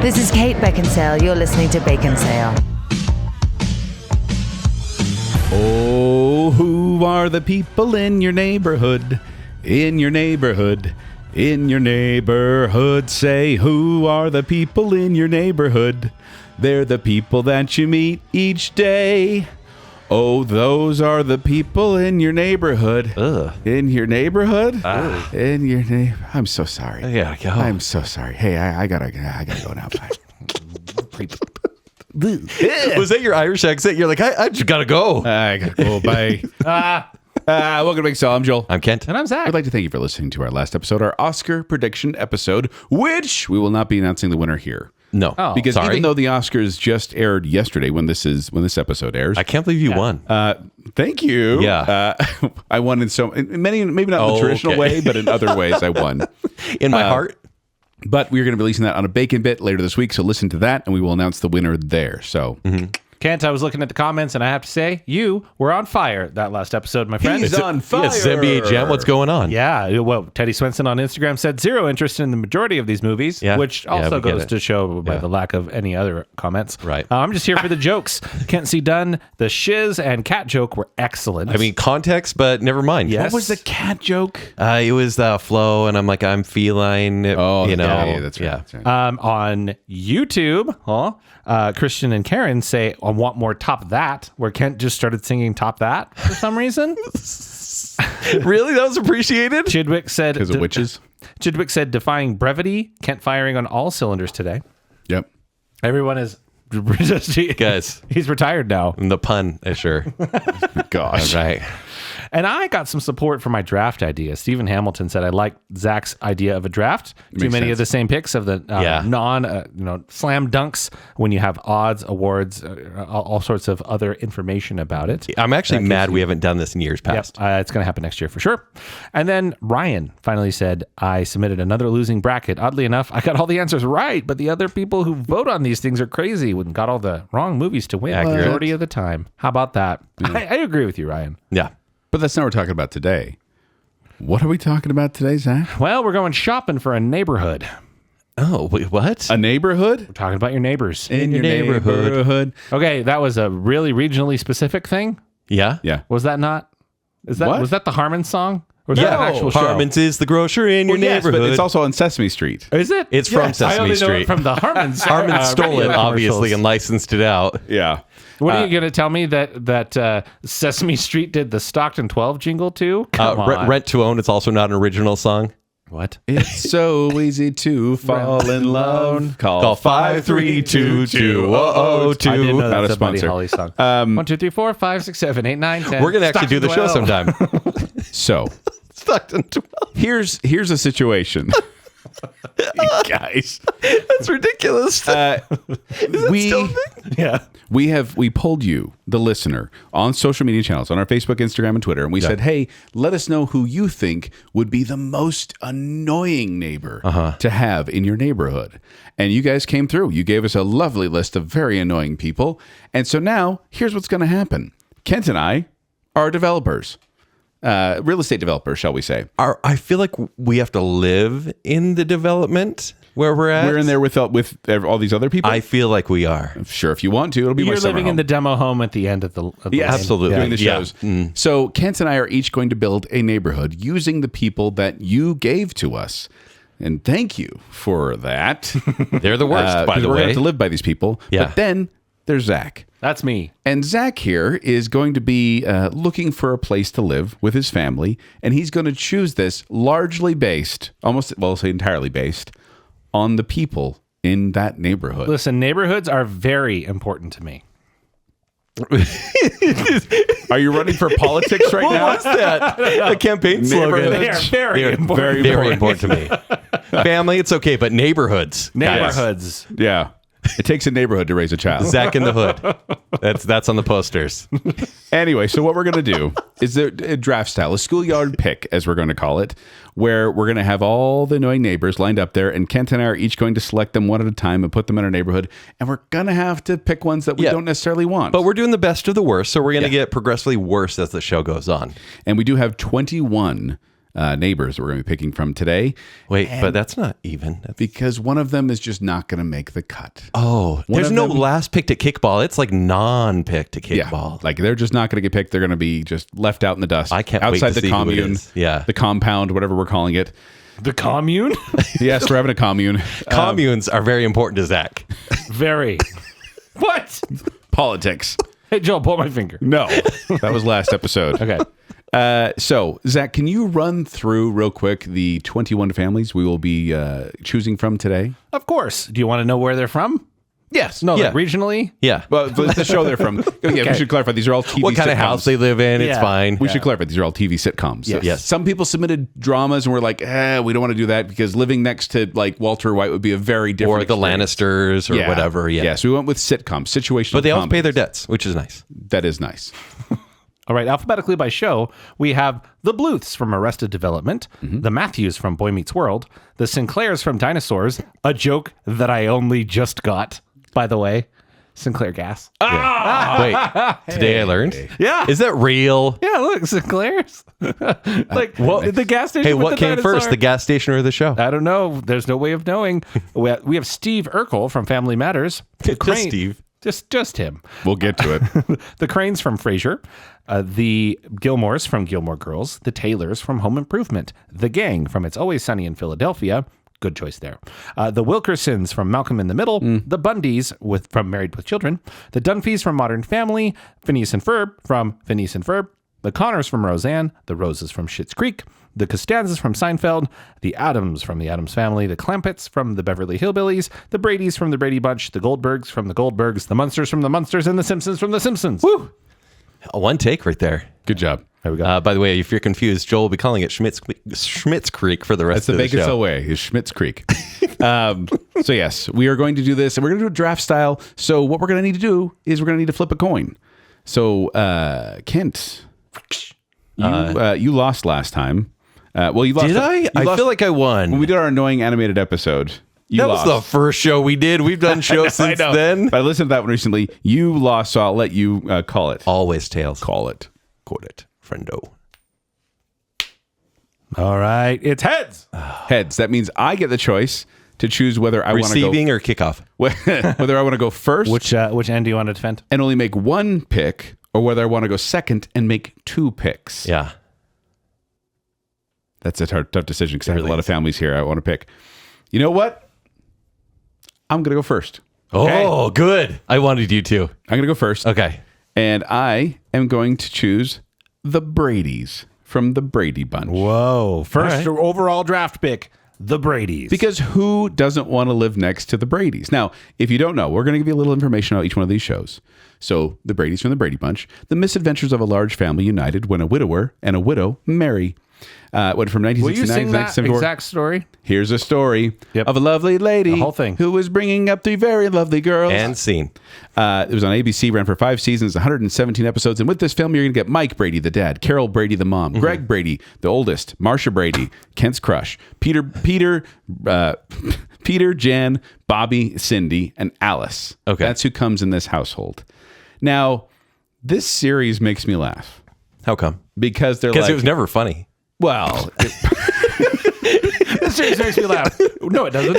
This is Kate Baconsale. You're listening to Baconsale. Oh, who are the people in your neighborhood? In your neighborhood? In your neighborhood? Say, who are the people in your neighborhood? They're the people that you meet each day. Oh, those are the people in your neighborhood. Ugh. In your neighborhood? In your neighborhood. I'm so sorry. Yeah, go. I'm so sorry. Hey, I gotta go now. Was that your Irish accent? You're like, I just gotta go. I gotta go. Bye. Welcome to Baconsale. I'm Joel. I'm Kent. And I'm Zack. I'd like to thank you for listening to our last episode, our Oscar prediction episode, which we will not be announcing the winner here. No, Because sorry. even though the Oscars just aired yesterday when this episode airs. I can't believe you won. Thank you. Yeah. I won in many, maybe not in the traditional way, but in other ways I won. In my heart. But we're going to be releasing that on a Bacon Bit later this week, so listen to that, and we will announce the winner there. So, Kent, I was looking at the comments, and I have to say, you were on fire that last episode, my friend. He's on fire. Yes, NBA Jam. What's going on? Yeah, well, Teddy Swenson on Instagram said zero interest in the majority of these movies, Yeah. which Yeah, also we get goes it. to show by the lack of any other comments. Right. I'm just here for the jokes. Kent C. Dunn, the shiz and cat joke were excellent. I mean, context, but never mind. Yes. What was the cat joke? It was Flo, and I'm like, I'm feline. Oh, you know. yeah, that's right. Yeah. That's right. on YouTube, Christian and Karen say, I want more Top That, where Kent just started singing Top That for some reason. Really? That was appreciated? Chidwick said, Because of witches? Chidwick said, defying brevity, Kent firing on all cylinders today. Yep. Everyone is Guys. He's retired now. The pun, sure. Gosh. All right. And I got some support for my draft idea. Stephen Hamilton said, I like Zach's idea of a draft. Too many of the same picks of the slam dunks when you have odds, awards, all sorts of other information about it. I'm actually mad we haven't done this in years past. Yep, it's going to happen next year for sure. And then Ryan finally said, I submitted another losing bracket. Oddly enough, I got all the answers right, but the other people who vote on these things are crazy and got all the wrong movies to win Accurate. majority of the time. How about that? I agree with you, Ryan. Yeah. But that's not what we're talking about today. What are we talking about today, Zach? Well, we're going shopping for a neighborhood. Oh, wait, what? A neighborhood? We're talking about your neighbors. In your neighborhood. neighborhood. Okay, that was a really regionally specific thing. Yeah? Yeah. Was that not? What? Was that the Harmon song? Or was that an actual show? Harmon's is the grocer in your Yes, neighborhood. but it's also on Sesame Street. Is it? It's from I Sesame only know Street. it from the Harmon's. Harmon stole it, radio obviously, and commercials. licensed it out. Yeah. What are you going to tell me that Sesame Street did the Stockton 12 jingle too? Come on. Rent to Own, it's also not an original song. What? It's so easy to fall in love. Call 5322202. I didn't know Not that a was a Buddy sponsor. Holly song. 1, 2, 3, 4, 5, 6, 7, 8, 9, 10. We're going to actually do the show Stockton 12. sometime. So Stockton 12. here's a situation. You guys. That's ridiculous. We polled you, the listener, on social media channels, on our Facebook, Instagram, and Twitter, and we said, hey, let us know who you think would be the most annoying neighbor to have in your neighborhood. And you guys came through. You gave us a lovely list of very annoying people. And so now, here's what's going to happen. Kent and I are developers. Real estate developers, shall we say. I feel like we have to live in the development where we're at. We're in there with all these other people. I feel like we are. Sure, if you want to, it'll be my You're summer living in home. the demo home at the end of the Yes, absolutely. doing the Yeah. shows. So Kent and I are each going to build a neighborhood using the people that you gave to us. And thank you for that. They're the worst, by the we're going to way. have to live by these people. Yeah. But then there's Zach. That's me. And Zach here is going to be looking for a place to live with his family. And he's going to choose this largely based, I'll say entirely based, on the people in that neighborhood. Listen, neighborhoods are very important to me. Are you running for politics right now? What's that? A campaign slogan. They are very important. Very important to me. Family, it's okay, but neighborhoods. Neighborhoods. Yeah. It takes a neighborhood to raise a child. Zach in the Hood. That's on the posters. Anyway, so what we're going to do is a draft style, a schoolyard pick, as we're going to call it, where we're going to have all the annoying neighbors lined up there, and Kent and I are each going to select them one at a time and put them in our neighborhood, and we're going to have to pick ones that we don't necessarily want. But we're doing the best of the worst, so we're going to get progressively worse as the show goes on. And we do have 21 neighbors that we're going to be picking from today. Wait, but that's not even. Because one of them is just not going to make the cut. Oh, there's no last picked at kickball. It's like non-picked at kickball. Like they're just not going to get picked. They're going to be just left out in the dust. I can't outside wait to the see who it commune. is. Yeah. The compound, whatever we're calling it. The commune? Yes, we're having a commune. Communes are very important to Zach. Very. What? Politics. Hey, Joel, pull my finger. No, that was last episode. Okay. So, Zach, can you run through real quick the 21 families we will be choosing from today? Of course. Do you want to know where they're from? Yes. No, Yeah. like regionally? Yeah. Well, the show they're from. Yeah, we should clarify. These are all TV What kind of sitcoms. house they live in? It's Yeah. fine. We should clarify. These are all TV sitcoms. Yes. Some people submitted dramas and we're like, we don't want to do that because living next to like Walter White would be a very different Or the experience. Lannisters or whatever. Yeah. Yeah. So we went with sitcoms, situational But they also pay comedies. their debts, which is nice. That is nice. All right, alphabetically by show, we have the Bluths from Arrested Development, the Matthews from Boy Meets World, the Sinclairs from Dinosaurs, a joke that I only just got, by the way. Sinclair gas. Wait, today I learned? Yeah. Is that real? Yeah, look, Sinclair's. Like, What? the gas station. Hey, with what the came dinosaur. first, the gas station or the show? I don't know. There's no way of knowing. We have Steve Urkel from Family Matters. Just Steve. Just him. We'll get to it. The Cranes from Frasier, the Gilmores from Gilmore Girls, the Taylors from Home Improvement, the Gang from It's Always Sunny in Philadelphia. Good choice there. The Wilkersons from Malcolm in the Middle, the Bundys from Married with Children, the Dunphys from Modern Family, Phineas and Ferb from Phineas and Ferb, the Connors from Roseanne, the Roses from Schitt's Creek, the Costanzas from Seinfeld, the Addams from the Addams Family, the Clampetts from the Beverly Hillbillies, the Bradys from the Brady Bunch, the Goldbergs from the Goldbergs, the Munsters from the Munsters, and the Simpsons from the Simpsons. Woo! One take right there. Good job. There we go. By the way, if you're confused, Joel will be calling it Schmitz Creek for the rest That's the of the Baconsale show. way, is Schmitz Creek. So yes, we are going to do this, and we're going to do a draft style. So what we're going to need to do is we're going to need to flip a coin. So Kent, you lost last time. Well, you lost. Did I? You I lost- feel like I won. when we did our annoying animated episode. You that lost. was the first show we did. We've done shows since then. But I listened to that one recently. You lost, so I'll let you call it. Always tails. Call it. Quote it, friendo. All right. It's heads. Heads. That means I get the choice to choose whether I want to go Receiving or kickoff? whether I want to go first Which end do you want to defend? and only make one pick, or whether I want to go second and make two picks. Yeah. That's a tough decision because I have really a lot of families here I want to pick. You know what? I'm going to go first. Oh, good. I wanted you to. I'm going to go first. Okay. And I am going to choose the Bradys from the Brady Bunch. Whoa. First All overall draft pick, the Bradys. Because who doesn't want to live next to the Bradys? Now, if you don't know, we're going to give you a little information about each one of these shows. So, the Bradys from the Brady Bunch, the misadventures of a large family united when a widower and a widow marry. Went from Will you 1969 sing to that 1974. exact story? Here's a story Yep. of a lovely lady The whole thing. who was bringing up three very lovely girls. And scene. It was on ABC, ran for 5 seasons, 117 episodes. And with this film, you're going to get Mike Brady, the dad, Carol Brady, the mom, Greg Brady, the oldest, Marcia Brady, Kent's crush, Peter, Jan, Bobby, Cindy, and Alice. Okay. That's who comes in this household. Now, this series makes me laugh How come? because they're Because like, it was never funny. well, This series makes me laugh. No, it doesn't.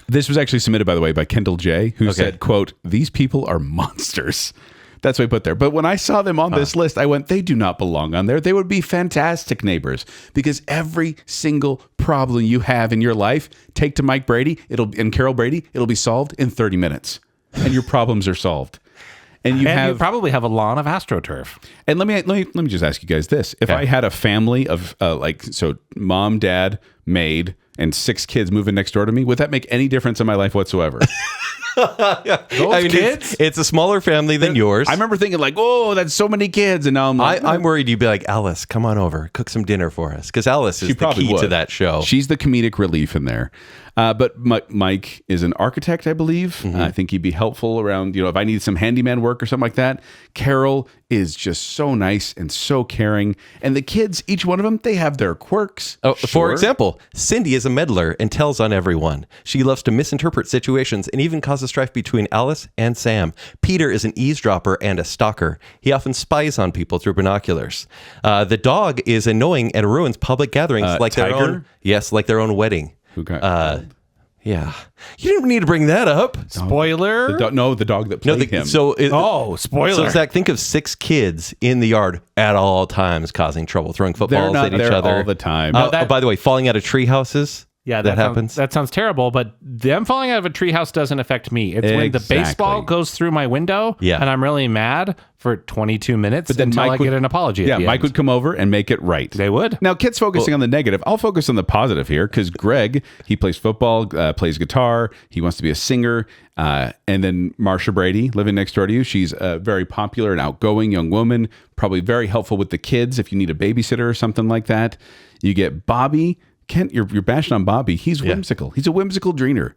this was actually submitted, by the way, by Kendall J, who said, quote, "These people are monsters." That's what I put there. But when I saw them on this list, I went, they do not belong on there. They would be fantastic neighbors because every single problem you have in your life, take to Mike Brady and Carol Brady, it'll be solved in 30 minutes. And your problems are solved. And you You probably have a lawn of AstroTurf. and let me just ask you guys this. If I had a family of mom, dad, maid, and 6 kids moving next door to me, would that make any difference in my life whatsoever? Kids? It's a smaller family than yours. I remember thinking like, oh, that's so many kids. And now I'm like, I'm worried you'd be like, Alice, come on over, cook some dinner for us. Because Alice is the key to that show. She's the comedic relief in there. But Mike is an architect, I believe. I think he'd be helpful around, if I need some handyman work or something like that. Carol is just so nice and so caring. And the kids, each one of them, they have their quirks. For example, Cindy is a meddler and tells on everyone. She loves to misinterpret situations and even causes the strife between Alice and Sam. Peter is an eavesdropper and a stalker. He often spies on people through binoculars. The dog is annoying and ruins public gatherings like Tiger? their own. Yes, like their own wedding. Who got Yeah. You didn't need to bring that up. Spoiler. the dog that played him. Spoiler. So Zach, think of 6 kids in the yard at all times causing trouble, throwing footballs They're not at each there other all the time. By the way, falling out of tree houses. Yeah, that happens. That sounds terrible, but them falling out of a treehouse doesn't affect me. It's when the Exactly. baseball goes through my window, and I'm really mad for 22 minutes But then until Mike I get an apology. Yeah, at the Mike end. would come over and make it right. They would. Now, Kit's focusing on the negative. I'll focus on the positive here because Greg, he plays football, plays guitar. He wants to be a singer. And then Marsha Brady, living next door to you. She's a very popular and outgoing young woman, probably very helpful with the kids if you need a babysitter or something like that. You get Bobby. Kent, you're bashing on Bobby. He's whimsical. He's a whimsical dreamer.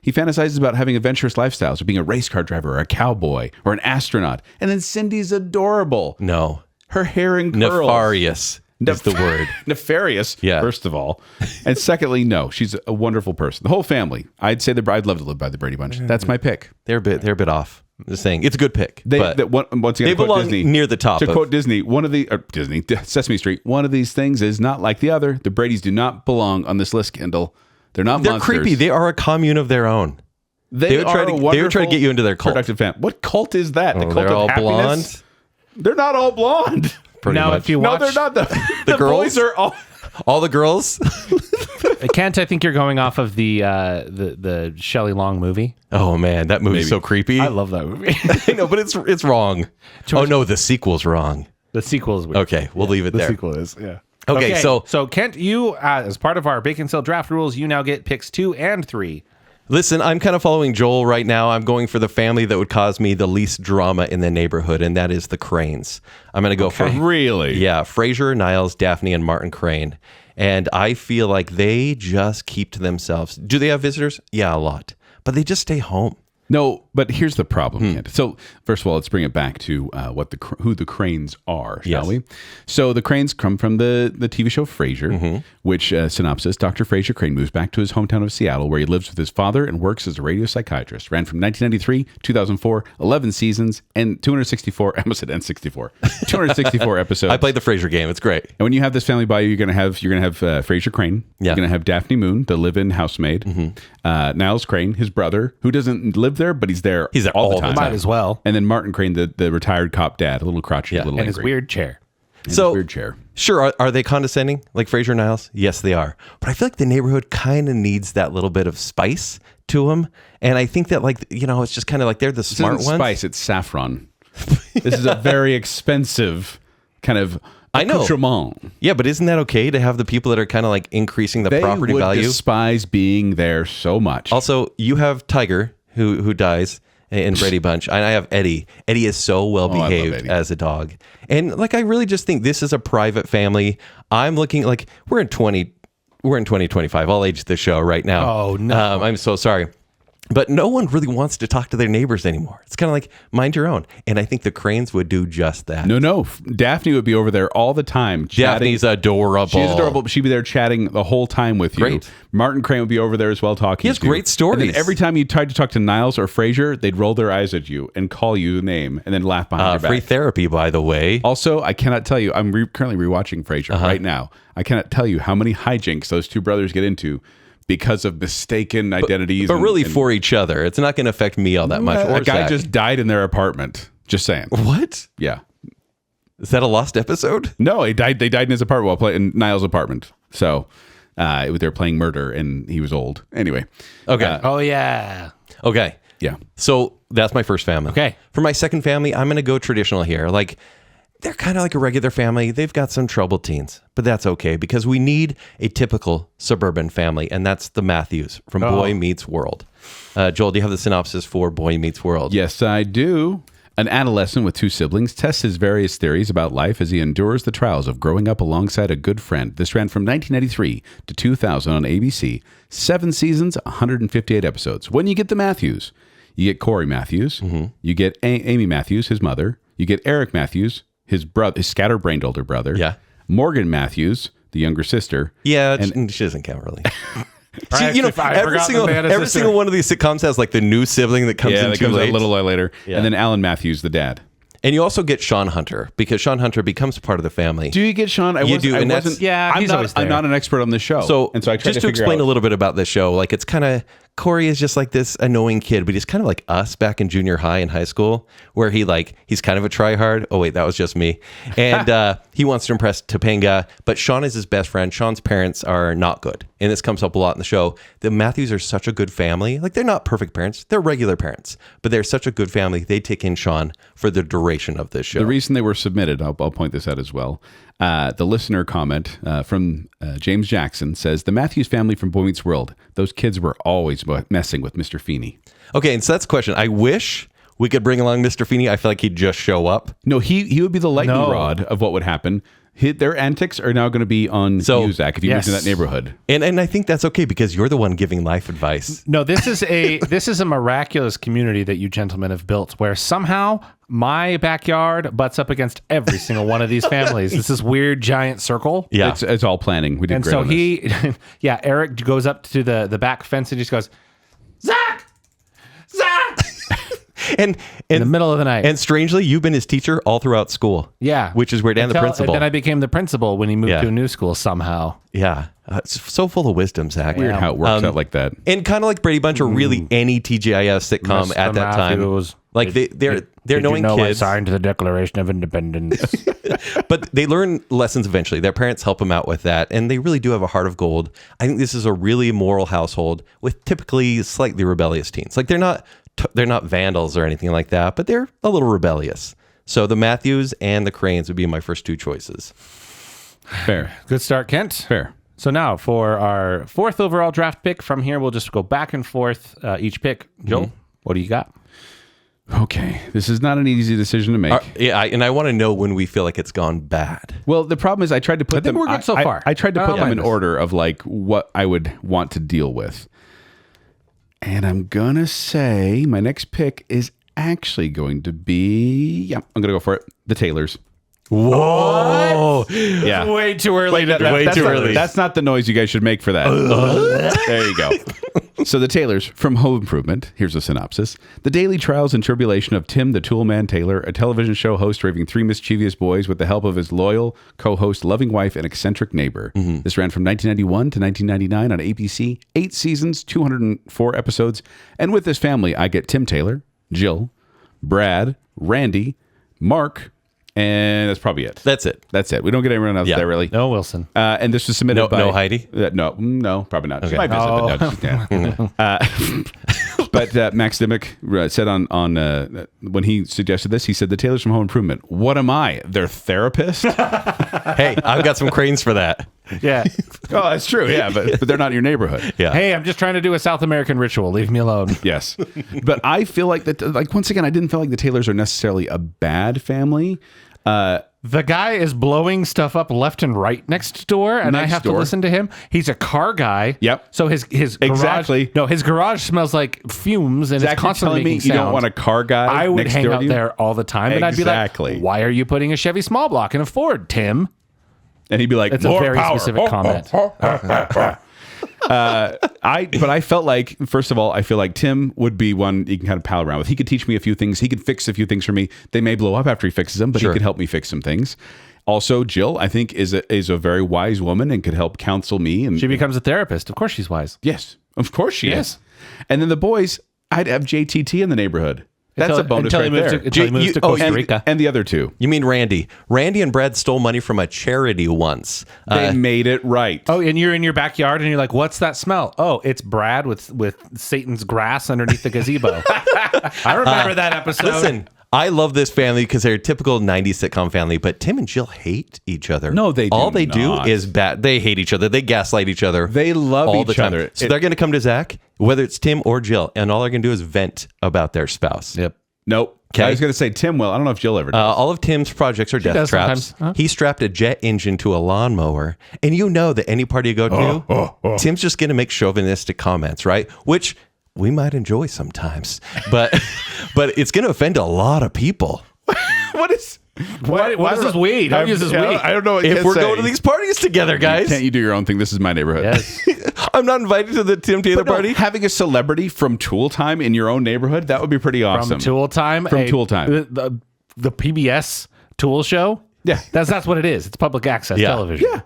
He fantasizes about having adventurous lifestyles, or being a race car driver, or a cowboy, or an astronaut. And then Cindy's adorable. No. Her hair and curls. Nefarious is the word. Nefarious, first of all. And secondly, no, she's a wonderful person. The whole family. I'd say I'd love to live by the Brady Bunch. That's my pick. They're a bit off. I'm just saying, it's a good pick. Once again, they to quote belong Disney, near the top. To quote Disney, Sesame Street, one of these things is not like the other. The Bradys do not belong on this list, Kendall. They're not They're monsters. creepy. They are a commune of their own. They would try to get you into their cult. Productive fan. What cult is that? The cult they're of all happiness? blonde. They're not all blonde. Pretty now, much. if you watch, No, they're not. The girls? boys are all the girls. Kent, I think you're going off of the Shelley Long movie. Oh man, that movie's so creepy. I love that movie. I know, but it's wrong. Oh no, the sequel's wrong. The sequel is weird. Okay, we'll leave it there. The sequel is, yeah. Okay, so Kent, you as part of our Baconsale draft rules, you now get picks 2 and 3. listen, I'm kind of following Joel right now. I'm going for the family that would cause me the least drama in the neighborhood, and that is the Cranes. I'm going to go for really, Frasier, Niles, Daphne, and Martin Crane. And I feel like they just keep to themselves. Do they have visitors? Yeah, a lot. But they just stay home. No, but here's the problem. Kent. So first of all, let's bring it back to who the Cranes are, shall we? So the Cranes come from the TV show Frasier, which synopsis: Dr. Frasier Crane moves back to his hometown of Seattle, where he lives with his father and works as a radio psychiatrist. Ran from 1993, 2004, 11 seasons, and 264. I almost said N64. 264 episodes. I played the Frasier game. It's great. And when you have this family by you, you're gonna have Frasier Crane. Yeah. You're gonna have Daphne Moon, the live-in housemaid. Niles Crane, his brother, who doesn't live there, but he's there all the time. Might as well. And then Martin Crane, the retired cop dad, a little crotchety, a little And angry. his weird chair. And So- his weird chair. Sure, are they condescending like Frasier and Niles? Yes, they are. But I feel like the neighborhood kind of needs that little bit of spice to them. And I think that, it's just kind of like they're the smart This ones. isn't spice, it's saffron. This is a very expensive kind of I know. accoutrement. Yeah, but isn't that okay to have the people that are kind of like increasing the They property would value? despise being there so much. Also, you have Tiger who dies in Brady Bunch, and I have Eddie. Eddie is so well behaved Eddie. as a dog, and I really just think this is a private family. I'm looking we're in 2025. I'll age the show right now. Oh, no. I'm so sorry. But no one really wants to talk to their neighbors anymore. It's kind of like mind your own. And I think the Cranes would do just that. No. Daphne would be over there all the time. Daphne's adorable. She's adorable, but she'd be there chatting the whole time with you. Great. Martin Crane would be over there as well talking. He has to you. great stories. And then every time you tried to talk to Niles or Frasier, they'd roll their eyes at you and call you the name and then laugh behind your back. Free therapy, by the way. Also, I cannot tell you, I'm currently rewatching Frasier right now. I cannot tell you how many hijinks those two brothers get into because of mistaken identities. But really for each other. It's not going to affect me all that much. A Or guy Zach. just died in their apartment. Just saying. What? Yeah. Is that a lost episode? No, he died. They died in his apartment while playing in Niles' apartment. So they're playing murder, and he was old. Anyway. Okay. Oh, yeah. Okay. Yeah. So that's my first family. Okay. For my second family, I'm going to go traditional here. They're kind of like a regular family. They've got some troubled teens, but that's okay because we need a typical suburban family, and that's the Matthews from Boy Meets World. Joel, do you have the synopsis for Boy Meets World? Yes, I do. An adolescent with two siblings tests his various theories about life as he endures the trials of growing up alongside a good friend. This ran from 1993 to 2000 on ABC. 7 seasons, 158 episodes. When you get the Matthews, you get Corey Matthews, you get Amy Matthews, his mother, you get Eric Matthews, his scatterbrained older brother. Yeah. Morgan Matthews, the younger sister. Yeah, she doesn't count really. See, you know, every single one of these sitcoms has like the new sibling that comes in that too comes late. a little while later. Yeah. And then Alan Matthews, the dad. And you also get Sean Hunter because Sean Hunter becomes part of the family. Do you get Sean? You do, and I'm not an expert on this show. So I tried just to explain a little bit about this show, like it's kind of Corey is just like this annoying kid, but he's kind of like us back in junior high and high school, where he's kind of a tryhard. Oh wait, that was just me. And he wants to impress Topanga, but Sean is his best friend. Sean's parents are not good, and this comes up a lot in the show. The Matthews are such a good family. Like they're not perfect parents; they're regular parents, but they're such a good family. They take in Sean for the duration of this show. The reason they were submitted, I'll point this out as well. The listener comment from James Jackson says, the Matthews family from Boy Meets World, those kids were always messing with Mr. Feeney. Okay, and so that's the question. I wish we could bring along Mr. Feeney. I feel like he'd just show up. No, he would be the lightning rod of what would happen. Their antics are now going to be on you, Zach, if you moved in that neighborhood. And I think that's okay because you're the one giving life advice. No, this is a miraculous community that you gentlemen have built where somehow my backyard butts up against every single one of these families. It's this weird giant circle. Yeah. It's all planning. We did and great so on this. Eric goes up to the back fence and just goes, Zach! And in the middle of the night. And strangely, you've been his teacher all throughout school. Yeah. Which is weird. And the principal. And then I became the principal when he moved to a new school somehow. Yeah. It's so full of wisdom, Zach. Weird how it works out like that. And kind of like Brady Bunch or really any TGIF sitcom Mr. at that Matthews, time. Like they're knowing kids. I signed the Declaration of Independence. But they learn lessons eventually. Their parents help them out with that. And they really do have a heart of gold. I think this is a really moral household with typically slightly rebellious teens. Like they're not vandals or anything like that, but they're a little rebellious. So the Matthews and the Cranes would be my first two choices. Fair. Good start, Kent. Fair. So now for our fourth overall draft pick, from here we'll just go back and forth each pick. Joel, what do you got? Okay, this is not an easy decision to make. And I want to know when we feel like it's gone bad. Well, the problem is I tried to put them. We're good so far. I tried to put them in order of like what I would want to deal with. And I'm gonna say my next pick is actually going to be. I'm gonna go for it. The Taylors. Whoa! Yeah, way too early. That's not the noise you guys should make for that. There you go. So the Taylors from Home Improvement. Here's a synopsis: the daily trials and tribulation of Tim the Toolman Taylor, a television show host raising three mischievous boys with the help of his loyal co-host, loving wife, and eccentric neighbor. This ran from 1991 to 1999 on ABC. 8 seasons, 204 episodes. And with this family, I get Tim Taylor, Jill, Brad, Randy, Mark. And that's probably it. That's it. We don't get anyone else there, really. No Wilson. And this was submitted by... No Heidi? No, probably not. Okay. She might visit, but no. But Max Dimmick said on when he suggested this, he said, the Taylors from Home Improvement. What am I? Their therapist? Hey, I've got some cranes for that. Yeah. Oh, that's true. Yeah, but they're not in your neighborhood. Yeah. Hey, I'm just trying to do a South American ritual. Leave me alone. Yes. But I feel like that, like, once again, I didn't feel like the Taylors are necessarily a bad family. The guy is blowing stuff up left and right next door, and I have to listen to him. He's a car guy. Yep. So his his garage smells like fumes, and Zach, it's constantly making sound. You don't want a car guy. I would next hang door out to you? there all the time, and I'd be like, "Why are you putting a Chevy small block in a Ford, Tim?" And he'd be like, "It's more a very power. specific comment." But I felt like, first of all, I feel like Tim would be one you can kind of pal around with. He could teach me a few things. He could fix a few things for me. They may blow up after he fixes them, but he could help me fix some things. Also, Jill, I think, is a very wise woman and could help counsel me. And she becomes a therapist. Of course she's wise. Yes, of course she is. And then the boys, I'd have JTT in the neighborhood. That's a bonus right there. Until he moves to Costa Rica. And the other two. You mean Randy. Randy and Brad stole money from a charity once. They made it right. Oh, and you're in your backyard and you're like, what's that smell? Oh, it's Brad with Satan's grass underneath the gazebo. I remember that episode. Listen, I love this family because they're a typical 90s sitcom family, but Tim and Jill hate each other. No, they do All they do not. is bad. They hate each other. They gaslight each other. They love all each the time. other. So they're going to come to Zach, whether it's Tim or Jill, and all they're going to do is vent about their spouse. Yep. Nope. Okay. I was going to say Tim will. I don't know if Jill ever does. All of Tim's projects are death traps. He strapped a jet engine to a lawnmower. And you know that any party you go to, Tim's just going to make chauvinistic comments, right? Which we might enjoy sometimes. But it's going to offend a lot of people. What is this weed? Don't use this weed. I don't know what if we're going to these parties together, guys. Can't you do your own thing? This is my neighborhood. Yes. I'm not invited to the Tim Taylor But no, party. having a celebrity from Tool Time in your own neighborhood, that would be pretty awesome. From Tool Time. From Tool Time. The PBS Tool show. Yeah. That's what it is. It's public access television. Yeah.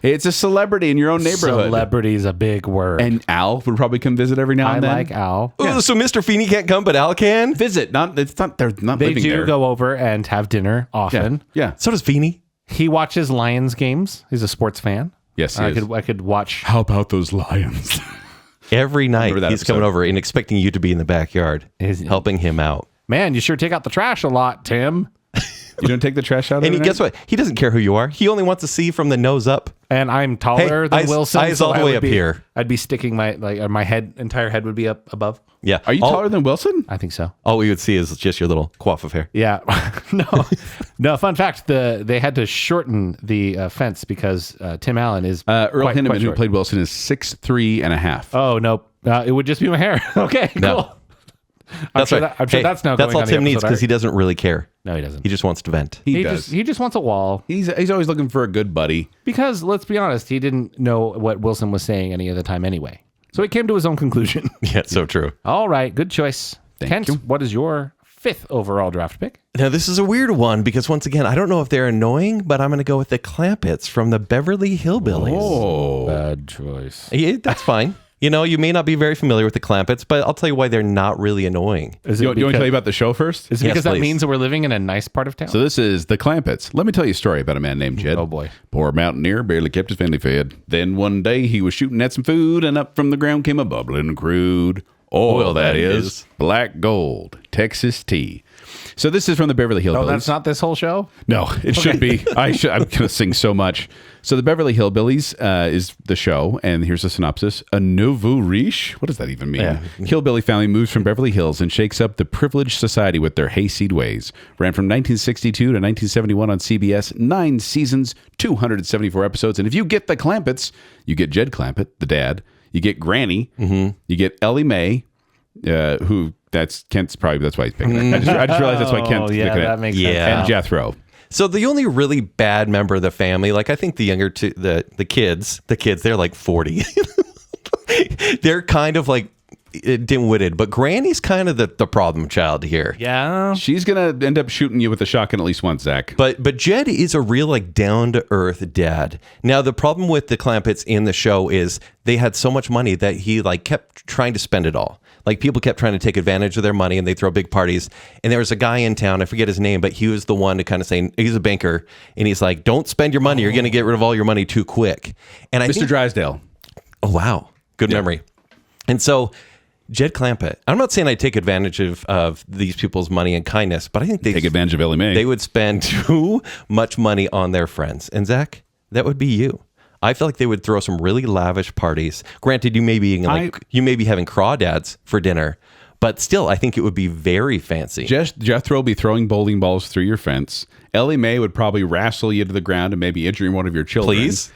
It's a celebrity in your own neighborhood. Celebrity is a big word. And Al would probably come visit every now I and then. like Al. Oh, so Mr. Feeney can't come, but Al can? Visit. They're not They living do there. go over and have dinner often. Yeah. So does Feeney. He watches Lions games. He's a sports fan. Yes, he is. I could watch. How about those Lions? Every night remember that he's episode. coming over and expecting you to be in the backyard, Is- helping him out. Man, you sure take out the trash a lot, Tim. You don't take the trash out And every guess night? what? He doesn't care who you are. He only wants to see from the nose up. And I'm taller Hey, than eyes- Wilson. eyes so all the I way would up be- here. I'd be sticking my entire head would be up above. Yeah. Are you taller than Wilson? I think so. All we would see is just your little coif of hair. Yeah. No. Fun fact: they had to shorten the fence because Tim Allen is Earl quite Hinneman, who short. played Wilson, is 6'3" and a half. Oh no, it would just be my hair. Okay, cool. No. I'm sure that's now. That's going all on the Tim needs episode because he art. doesn't really care. No, he doesn't. He just wants to vent. He does. He just wants a wall He's always looking for a good buddy. because let's be honest, he didn't know what Wilson was saying any of the time anyway. So he came to his own conclusion. Yeah, so true. All right, good choice. Kent, you. what is your 5th overall draft pick? Now, this is a weird one because, once again, I don't know if they're annoying, but I'm going to go with the Clampetts from the Beverly Hillbillies. Oh. Bad choice. Yeah, that's fine. You know, you may not be very familiar with the Clampetts, but I'll tell you why they're not really annoying. Is You want to tell you about the show first? Is it Yes, because that please. means that we're living in a nice part of town? So this is the Clampetts. Let me tell you a story about a man named Jed. Oh, boy. Poor mountaineer barely kept his family fed. Then one day he was shooting at some food, and up from the ground came a bubbling crude oil, that is. Black gold, Texas tea. So this is from the Beverly Hillbillies. Oh, that's not this whole show? No, it should be. I'm going to sing so much. So the Beverly Hillbillies is the show, and here's a synopsis. A nouveau riche? What does that even mean? Hillbilly family moves from Beverly Hills and shakes up the privileged society with their hayseed ways. Ran from 1962 to 1971 on CBS. 9 seasons, 274 episodes. And if you get the Clampetts, you get Jed Clampett, the dad. You get Granny. Mm-hmm. You get Ellie Mae, who... That's Kent's probably, that's why he's picking it. I just realized that's why Kent's yeah, picking it. that makes sense. Yeah. And Jethro. So the only really bad member of the family, like I think the younger two, the kids, they're like 40. They're kind of like dim-witted, but Granny's kind of the problem child here. Yeah. She's going to end up shooting you with a shotgun at least once, Zach. But Jed is a real like down-to-earth dad. Now the problem with the Clampetts in the show is they had so much money that he like kept trying to spend it all. Like people kept trying to take advantage of their money and they throw big parties. And there was a guy in town, I forget his name, but he was the one to kind of say, he's a banker. And he's like, don't spend your money. You're going to get rid of all your money too quick. And I Mr. think, Drysdale. oh, wow. Good memory. And so Jed Clampett, I'm not saying I take advantage of these people's money and kindness, but I think Take advantage of Ellie Mae. they would spend too much money on their friends. And Zach, that would be you. I feel like they would throw some really lavish parties. Granted, you may be having crawdads for dinner, but still, I think it would be very fancy. Jethro will be throwing bowling balls through your fence. Ellie Mae would probably wrestle you to the ground and maybe injuring one of your children. Please?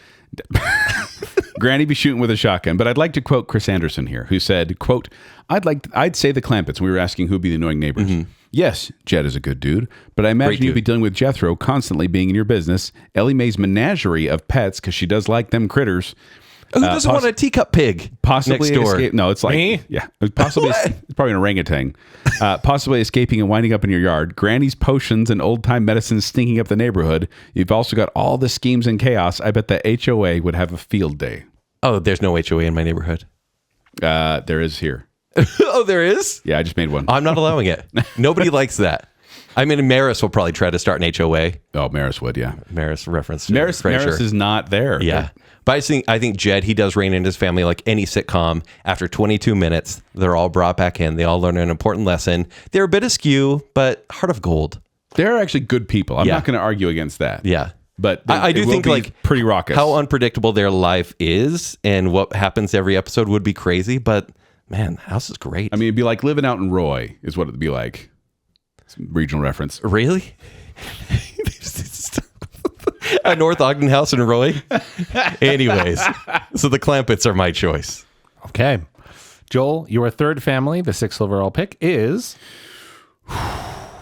Granny be shooting with a shotgun. But I'd like to quote Chris Anderson here, who said, quote, I'd say the Clampetts. We were asking who'd be the annoying neighbors. Mm-hmm. Yes, Jed is a good dude, but I imagine you'd be dealing with Jethro constantly being in your business. Ellie Mae's menagerie of pets, because she does like them critters. Who doesn't want a teacup pig Possibly next door? No, it's like Me? yeah, possibly it's probably an orangutan. Possibly escaping and winding up in your yard. Granny's potions and old time medicine stinking up the neighborhood. You've also got all the schemes and chaos. I bet the HOA would have a field day. Oh, there's no HOA in my neighborhood. There is here. Oh, there is? Yeah, I just made one. I'm not allowing it. Nobody likes that. I mean, Maris will probably try to start an HOA. Oh, Maris would, yeah. Maris reference to Maris Frasier. is not there. Yeah. But I think Jed, he does rein in his family like any sitcom. After 22 minutes, they're all brought back in. They all learn an important lesson. They're a bit askew, but heart of gold. They're actually good people. I'm Yeah. not going to argue against that. Yeah. But I it do will think be like pretty raucous. how unpredictable their life is and what happens every episode would be crazy. But man, the house is great. I mean, it'd be like living out in Roy is what it'd be like. Some regional reference. Really? A North Ogden house in Roy? Anyways, so the Clampetts are my choice. Okay. Joel, your third family, the 6th overall pick is...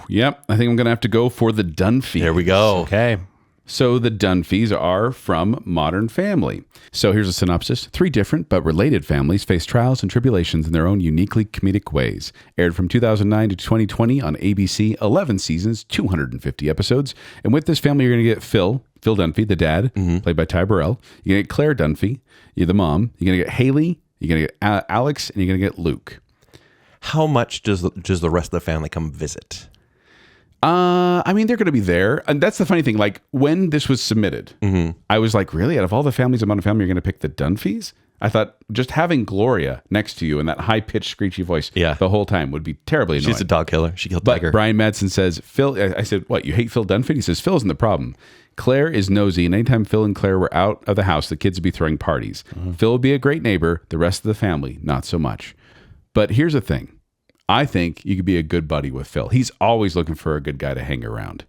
Yep. I think I'm going to have to go for the Dunphys. There we go. Okay. So the Dunphys are from Modern Family. So here's a synopsis. 3 different but related families face trials and tribulations in their own uniquely comedic ways. Aired from 2009 to 2020 on ABC, 11 seasons, 250 episodes. And with this family, you're going to get Phil Dunphy, the dad, played by Ty Burrell. You're going to get Claire Dunphy, you're the mom. You're going to get Haley, you're going to get Alex, and you're going to get Luke. How much does the rest of the family come visit? I mean, they're going to be there. And that's the funny thing. Like, when this was submitted, I was like, really? Out of all the families in Modern Family, you're going to pick the Dunphys? I thought just having Gloria next to you in that high-pitched, screechy voice the whole time would be terribly annoying. She's a dog killer. She killed But Tiger. Brian Madsen says, Phil, I said, what, you hate Phil Dunphy? He says, Phil isn't the problem. Claire is nosy, and anytime Phil and Claire were out of the house, the kids would be throwing parties. Phil would be a great neighbor. The rest of the family, not so much. But here's the thing. I think you could be a good buddy with Phil. He's always looking for a good guy to hang around.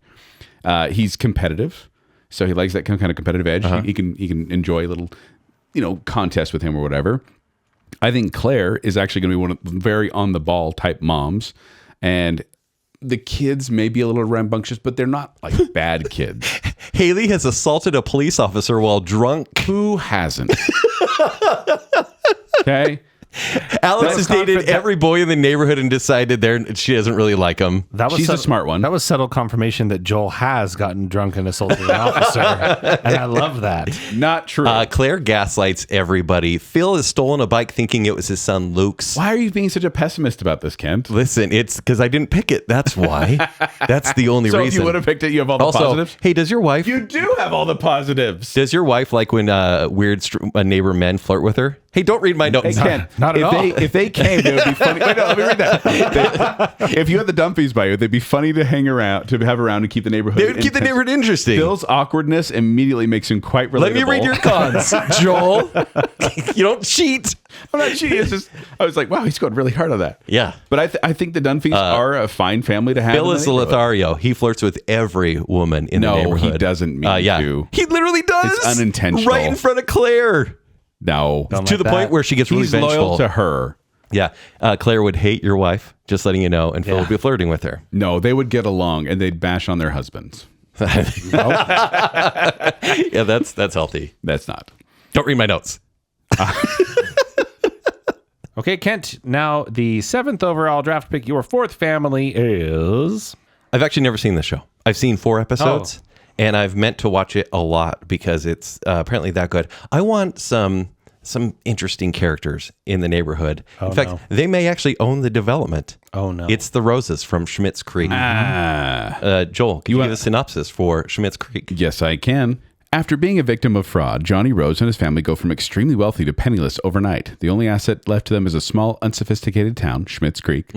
He's competitive, so he likes that kind of competitive edge. He can enjoy a little, contest with him or whatever. I think Claire is actually going to be one of the very on the ball type moms, and the kids may be a little rambunctious, but they're not like bad kids. Haley has assaulted a police officer while drunk. Who hasn't? Okay. Alex has dated every boy in the neighborhood and decided she doesn't really like him. She's a smart one. That was subtle confirmation that Joel has gotten drunk and assaulted an officer. And I love that. Not true. Claire gaslights everybody. Phil has stolen a bike thinking it was his son Luke's. Why are you being such a pessimist about this, Kent? Listen, it's because I didn't pick it. That's why. That's the only reason. So if you would have picked it, you have all the positives? Hey, does your wife... You do have all the positives. Does your wife like when weird neighbor men flirt with her? Hey, don't read my notes. Hey, Ken, not at all. If they came, it would be funny. Wait, no, let me read that. If you had the Dunphys by you, they'd be funny to hang around, to have around and keep the neighborhood. They would keep the neighborhood interesting. Phil's awkwardness immediately makes him quite relatable. Let me read your cons, Joel. You don't cheat. I'm not cheating. It's just, I was like, wow, he's going really hard on that. Yeah. But I think the Dunphys are a fine family to have. Phil is the Lothario. He flirts with every woman in the neighborhood. No, he doesn't mean to. He literally does. It's unintentional. Right in front of Claire. No. To the point where she gets really He's vengeful. loyal to her. Yeah. Claire would hate your wife, just letting you know, and Phil would be flirting with her. No, they would get along and they'd bash on their husbands. Yeah, that's healthy. That's not. Don't read my notes. Okay, Kent, now the 7th overall draft pick, your 4th family is... I've actually never seen this show. I've seen 4 episodes, and I've meant to watch it a lot because it's apparently that good. I want some interesting characters in the neighborhood. In fact, they may actually own the development. Oh, no. It's the Roses from Schmidt's Creek. Joel, can you give a synopsis for Schmidt's Creek? Yes, I can. After being a victim of fraud, Johnny Rose and his family go from extremely wealthy to penniless overnight. The only asset left to them is a small, unsophisticated town, Schmidt's Creek.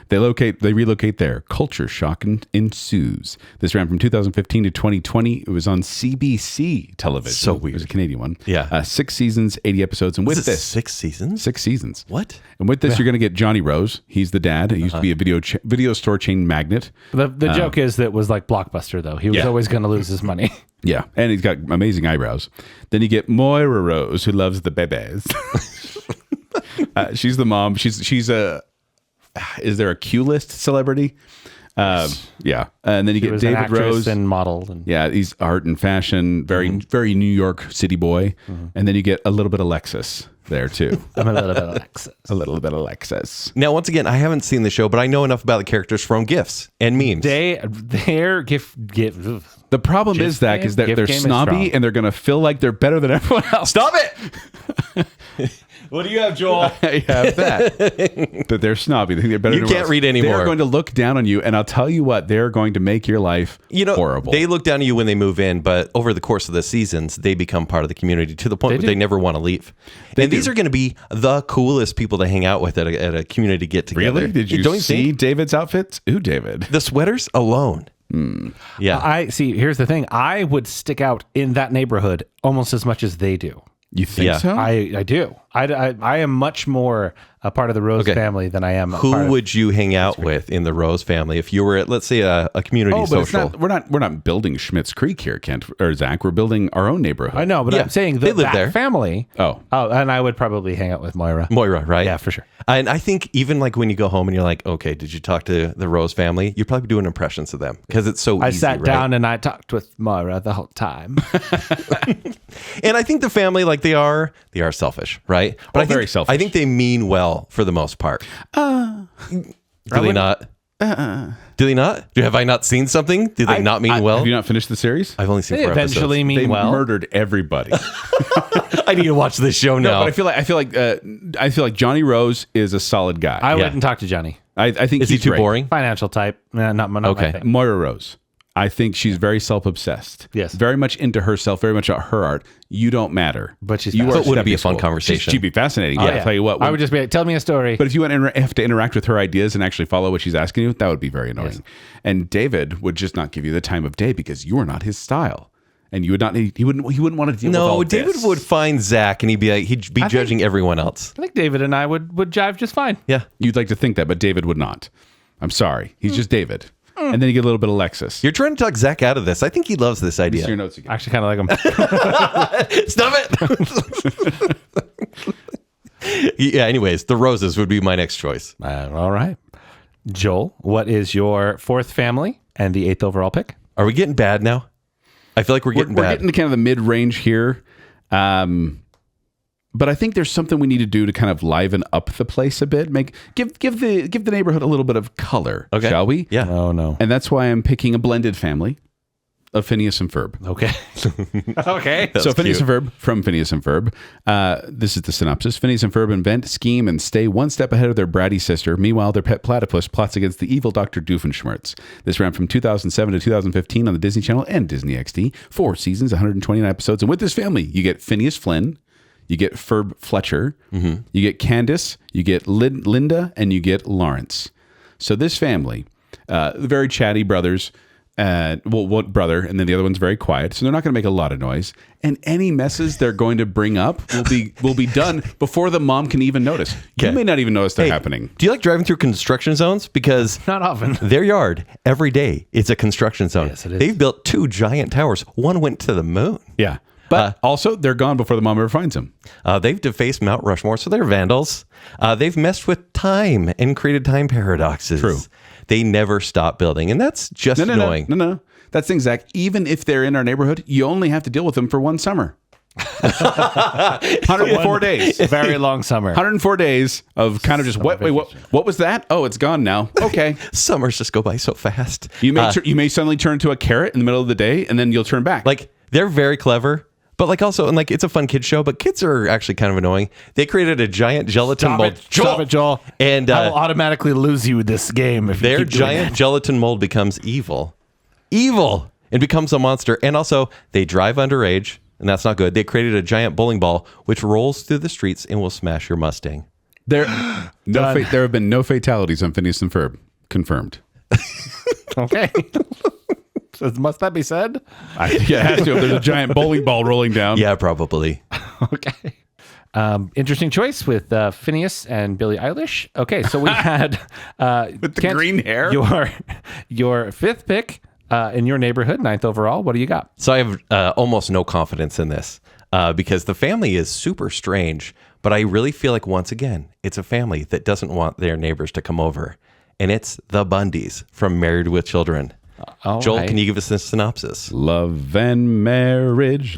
They relocate there. Culture shock ensues. This ran from 2015 to 2020. It was on CBC television. So weird. It was a Canadian one. Yeah. 6 seasons, 80 episodes. And with this... 6 seasons? 6 seasons. What? And with this, you're going to get Johnny Rose. He's the dad. He used to be a video store chain magnate. The joke is that it was like Blockbuster, though. He was always going to lose his money. Yeah. And he's got amazing eyebrows. Then you get Moira Rose, who loves the bebes. She's the mom. She's a... Is there a Q-list celebrity? Yeah. And then you get David Rose and model. And... Yeah, he's art and fashion, very New York City boy. And then you get a little bit of Lexus there too. I'm a little bit of Lexus. A little bit of Lexus. Now, once again, I haven't seen the show, but I know enough about the characters from GIFs and memes. Their gift. The problem is that they're snobby and they're going to feel like they're better than everyone else. Stop it! What do you have, Joel? I have that. But they're snobby. They think they're better than everyone else. You can't read anymore. They're going to look down on you, and I'll tell you what, they're going to make your life horrible. They look down on you when they move in, but over the course of the seasons, they become part of the community to the point where they never want to leave. These are going to be the coolest people to hang out with at a community get-together. Really? Did you see David's outfits? Ooh, David. The sweaters alone. Yeah. I see. Here's the thing. I would stick out in that neighborhood almost as much as they do. You think so? I do. I am much more a part of the Rose family than I am. Who would you hang out with in the Rose family if you were at, let's say, a community social? We're not building Schmitz Creek here, Kent or Zach. We're building our own neighborhood. I know, but I'm saying they live that there. family. Oh, and I would probably hang out with Moira. Moira, right? Yeah, for sure. And I think even like when you go home and you're like, okay, did you talk to the Rose family? You're probably doing impressions of them because it's so easy. I sat down and I talked with Moira the whole time. And I think the family, like they are selfish, right? But I think, very selfish. I think they mean well for the most part. Do they not? Do they not? Have I not seen something? Do they not mean well? Have you not finished the series? I've only seen They 4 eventually episodes. mean They well. murdered everybody. I need to watch this show now. No, but I feel like Johnny Rose is a solid guy. I wouldn't talk to Johnny. I think Is he he's too great. boring? Financial type. Not my thing. Moira Rose. I think she's very self-obsessed. Yes. Very much into herself, very much about her art. You don't matter. But she's you fascinating. But would it be a stepping fun stool. conversation? She'd be fascinating. Oh, I'll tell you what. I would just be like, tell me a story. But if you have to interact with her ideas and actually follow what she's asking you, that would be very annoying. Yes. And David would just not give you the time of day because you are not his style. And you would not. He wouldn't want to deal with all No, David this. would find Zach and he'd be judging everyone else. I think David and I would jive just fine. Yeah. You'd like to think that, but David would not. I'm sorry. He's just David. And then you get a little bit of Lexus. You're trying to talk Zach out of this. I think he loves this See your idea. notes again. I actually kind of like him. Stop it. Yeah, anyways, the Roses would be my next choice. All right. Joel, what is your 4th family and the 8th overall pick? Are we getting bad now? I feel like we're getting We're bad. getting to kind of the mid-range here. But I think there's something we need to do to kind of liven up the place a bit. Give the neighborhood a little bit of color, Okay. shall we? Yeah. Oh, no. And that's why I'm picking a blended family of Phineas and Ferb. Okay. Okay. So Phineas cute. and Ferb from Phineas and Ferb. This is the synopsis. Phineas and Ferb invent, scheme, and stay one step ahead of their bratty sister. Meanwhile, their pet platypus plots against the evil Dr. Doofenshmirtz. This ran from 2007 to 2015 on the Disney Channel and Disney XD. 4 seasons, 129 episodes. And with this family, you get Phineas Flynn, you get Ferb Fletcher, you get Candace, you get Linda, and you get Lawrence. So this family, very chatty brothers. One brother, and then the other one's very quiet, so they're not going to make a lot of noise. And any messes they're going to bring up will be done before the mom can even notice. You may not even notice they're happening. Do you like driving through construction zones? Because Not often. their yard, every day, it's a construction zone. Yes, it is. They've built 2 giant towers. One went to the moon. Yeah, but also they're gone before the mom ever finds them. They've defaced Mount Rushmore, so they're vandals. They've messed with time and created time paradoxes. True. They never stop building, and that's just annoying. No. That's the thing, Zach. Even if they're in our neighborhood, you only have to deal with them for one summer. 104 days. Very long summer. 104 days of kind of just what was that? Oh, it's gone now. Okay. Summers just go by so fast. You may suddenly turn into a carrot in the middle of the day, and then you'll turn back. Like, they're very clever, but like also, and like it's a fun kid show, but kids are actually kind of annoying. They created a giant gelatin mold. Stop it, Joel. And I'll automatically lose you this game if you their keep doing giant that. gelatin mold becomes evil, and becomes a monster. And also, they drive underage, and that's not good. They created a giant bowling ball which rolls through the streets and will smash your Mustang. There have been no fatalities on Phineas and Ferb. Confirmed. Okay. So must that be said? It has to. If there's a giant bowling ball rolling down. Yeah, probably. Okay. Interesting choice with Phineas and Billie Eilish. Okay, so we had With the green hair. Your 5th pick in your neighborhood, 9th overall. What do you got? So I have almost no confidence in this because the family is super strange, but I really feel like, once again, it's a family that doesn't want their neighbors to come over. And it's the Bundys from Married with Children. Joel, right. can you give us a synopsis? Love and marriage,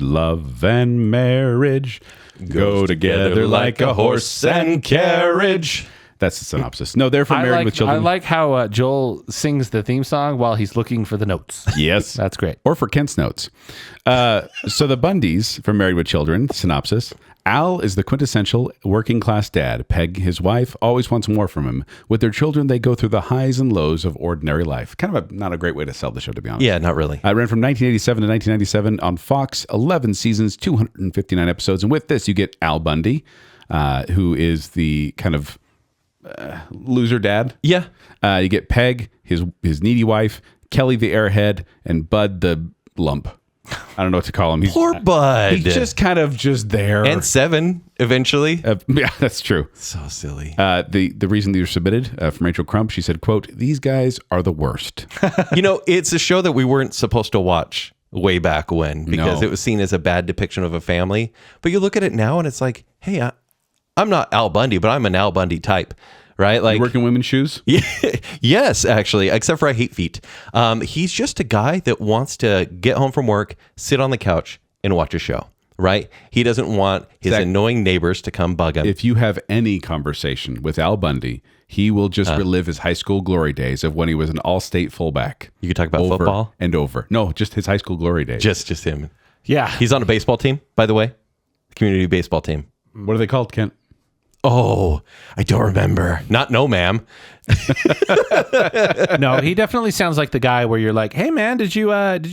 go together like a horse and carriage. That's the synopsis. No, they're from Married with Children. I like how Joel sings the theme song while he's looking for the notes. Yes. That's great. Or for Kent's notes. So the Bundys from Married with Children, synopsis. Al is the quintessential working class dad. Peg, his wife, always wants more from him. With their children, they go through the highs and lows of ordinary life. Kind of not a great way to sell the show, to be honest. Yeah, not really. I ran from 1987 to 1997 on Fox, 11 seasons, 259 episodes. And with this, you get Al Bundy, who is the kind of loser dad. Yeah. You get Peg, his needy wife, Kelly the airhead, and Bud the lump. I don't know what to call him. Poor Bud. He's just kind of just there. And 7 eventually. Yeah, that's true. So silly. The reason these were submitted from Rachel Crump, she said, quote, "These guys are the worst." It's a show that we weren't supposed to watch way back when because it was seen as a bad depiction of a family. But you look at it now and it's like, hey, I'm not Al Bundy, but I'm an Al Bundy type. Right? Like, you work in women's shoes? Yeah, yes, actually, except for I hate feet. He's just a guy that wants to get home from work, sit on the couch, and watch a show, right? He doesn't want his annoying neighbors to come bug him. If you have any conversation with Al Bundy, he will just relive his high school glory days of when he was an all-state fullback. You could talk about over football? and over. No, just his high school glory days. Just him. Yeah. He's on a baseball team, by the way. Community baseball team. What are they called, Kent? Oh, I don't remember. No, ma'am. No, he definitely sounds like the guy where you're like, "Hey, man, did you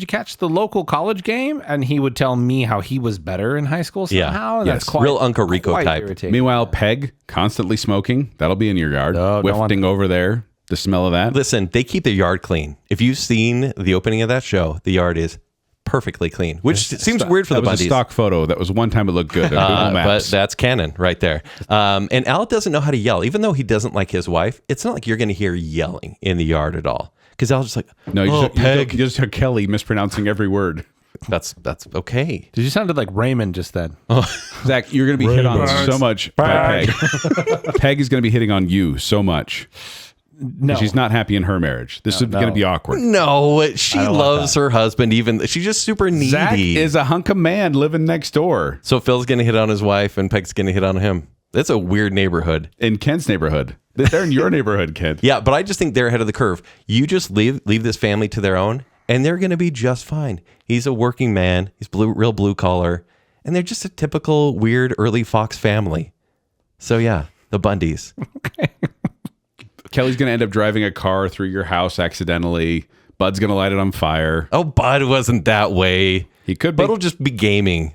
catch the local college game?" And he would tell me how he was better in high school somehow. And Yes. that's Real Uncle Rico type. irritating. Meanwhile, Peg, constantly smoking. That'll be in your yard. Oh, don't want Whiffing over there. The smell of that. Listen, they keep their yard clean. If you've seen the opening of that show, the yard is perfectly clean, which seems weird for the That was a Bundys. stock photo. That was one time it looked good on Google But Maps. that's canon right there. And Al doesn't know how to yell. Even though he doesn't like his wife, it's not like you're going to hear yelling in the yard at all. Because Al's just like, No, you Peg. just heard Kelly mispronouncing every word. That's okay. Did you sounded like Raymond just then? Zach, you're going to be hit on so much by Peg. Peg is going to be hitting on you so much. No. She's not happy in her marriage. This is going to be awkward. No, she loves her husband. Even she's just super needy. Zach is a hunk of man living next door. So Phil's going to hit on his wife and Peg's going to hit on him. That's a weird neighborhood. In Kent's neighborhood. They're in your neighborhood, Kent. Yeah, but I just think they're ahead of the curve. You just leave this family to their own, and they're going to be just fine. He's a working man. He's real blue collar, and they're just a typical weird early Fox family. So yeah, the Bundys. Okay. Kelly's going to end up driving a car through your house accidentally. Bud's going to light it on fire. Oh, Bud wasn't that way. He could be. Bud will just be gaming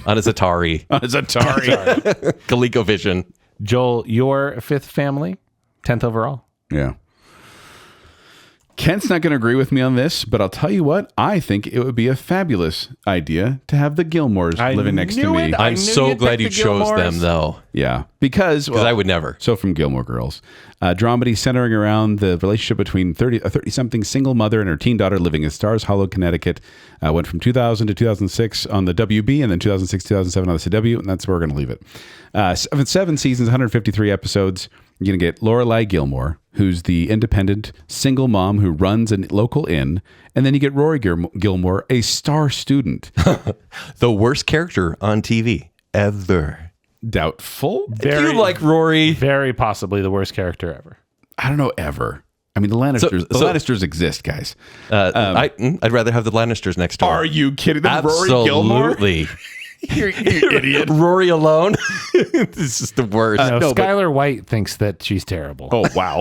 on his Atari. On his Atari. ColecoVision. Joel, your 5th family, 10th overall. Yeah. Kent's not going to agree with me on this, but I'll tell you what, I think it would be a fabulous idea to have the Gilmores living next to me. I'm so glad you chose them, though. Yeah, because I would never. So from Gilmore Girls, dramedy centering around the relationship between a 30-something single mother and her teen daughter living in Stars Hollow, Connecticut. Went from 2000 to 2006 on the WB, and then 2006 2007 on the CW, and that's where we're going to leave it. 7 seasons, 153 episodes. You're going to get Lorelai Gilmore, who's the independent single mom who runs a local inn. And then you get Rory Gilmore, a star student. The worst character on TV ever. Doubtful? Do you like Rory? Very possibly the worst character ever. I don't know, ever. I mean, the Lannisters, Lannisters exist, guys. I'd rather have the Lannisters next door. Are you kidding? Rory Gilmore? Absolutely. You idiot. Rory alone? This is the worst. No, Skylar White thinks that she's terrible. Oh, wow.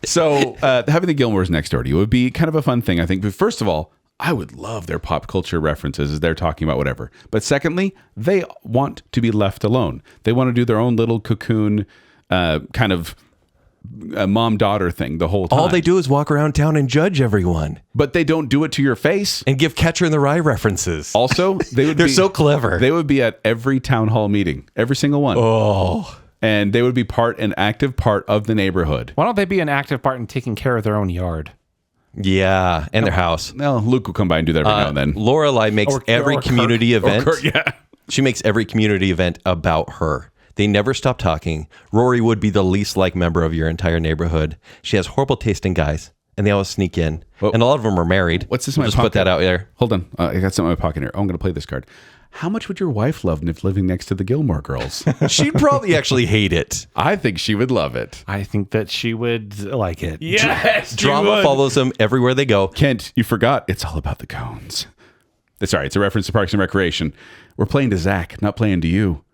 So having the Gilmores next door to you would be kind of a fun thing, I think. But first of all, I would love their pop culture references as they're talking about whatever. But secondly, they want to be left alone. They want to do their own little cocoon kind of mom-daughter thing the whole time. All they do is walk around town and judge everyone. But they don't do it to your face. And give Catcher in the Rye references. Also, they're so clever. They would be at every town hall meeting, every single one. Oh. And they would be an active part of the neighborhood. Why don't they be an active part in taking care of their own yard? Yeah, and their house. Well, Luke will come by and do that every now and then. Lorelai makes every community event. Yeah. She makes every community event about her. They never stop talking. Rory would be the least liked member of your entire neighborhood. She has horrible taste in guys, and they always sneak in. Well, and a lot of them are married. What's this in my just pocket? Put that out there. Hold on. I got something in my pocket here. Oh, I'm going to play this card. How much would your wife love if living next to the Gilmore Girls? She'd probably actually hate it. I think she would love it. I think that she would like it. Yes, Drama follows them everywhere they go. Kent, you forgot. It's all about the cones. Sorry, it's a reference to Parks and Recreation. We're playing to Zack, not playing to you.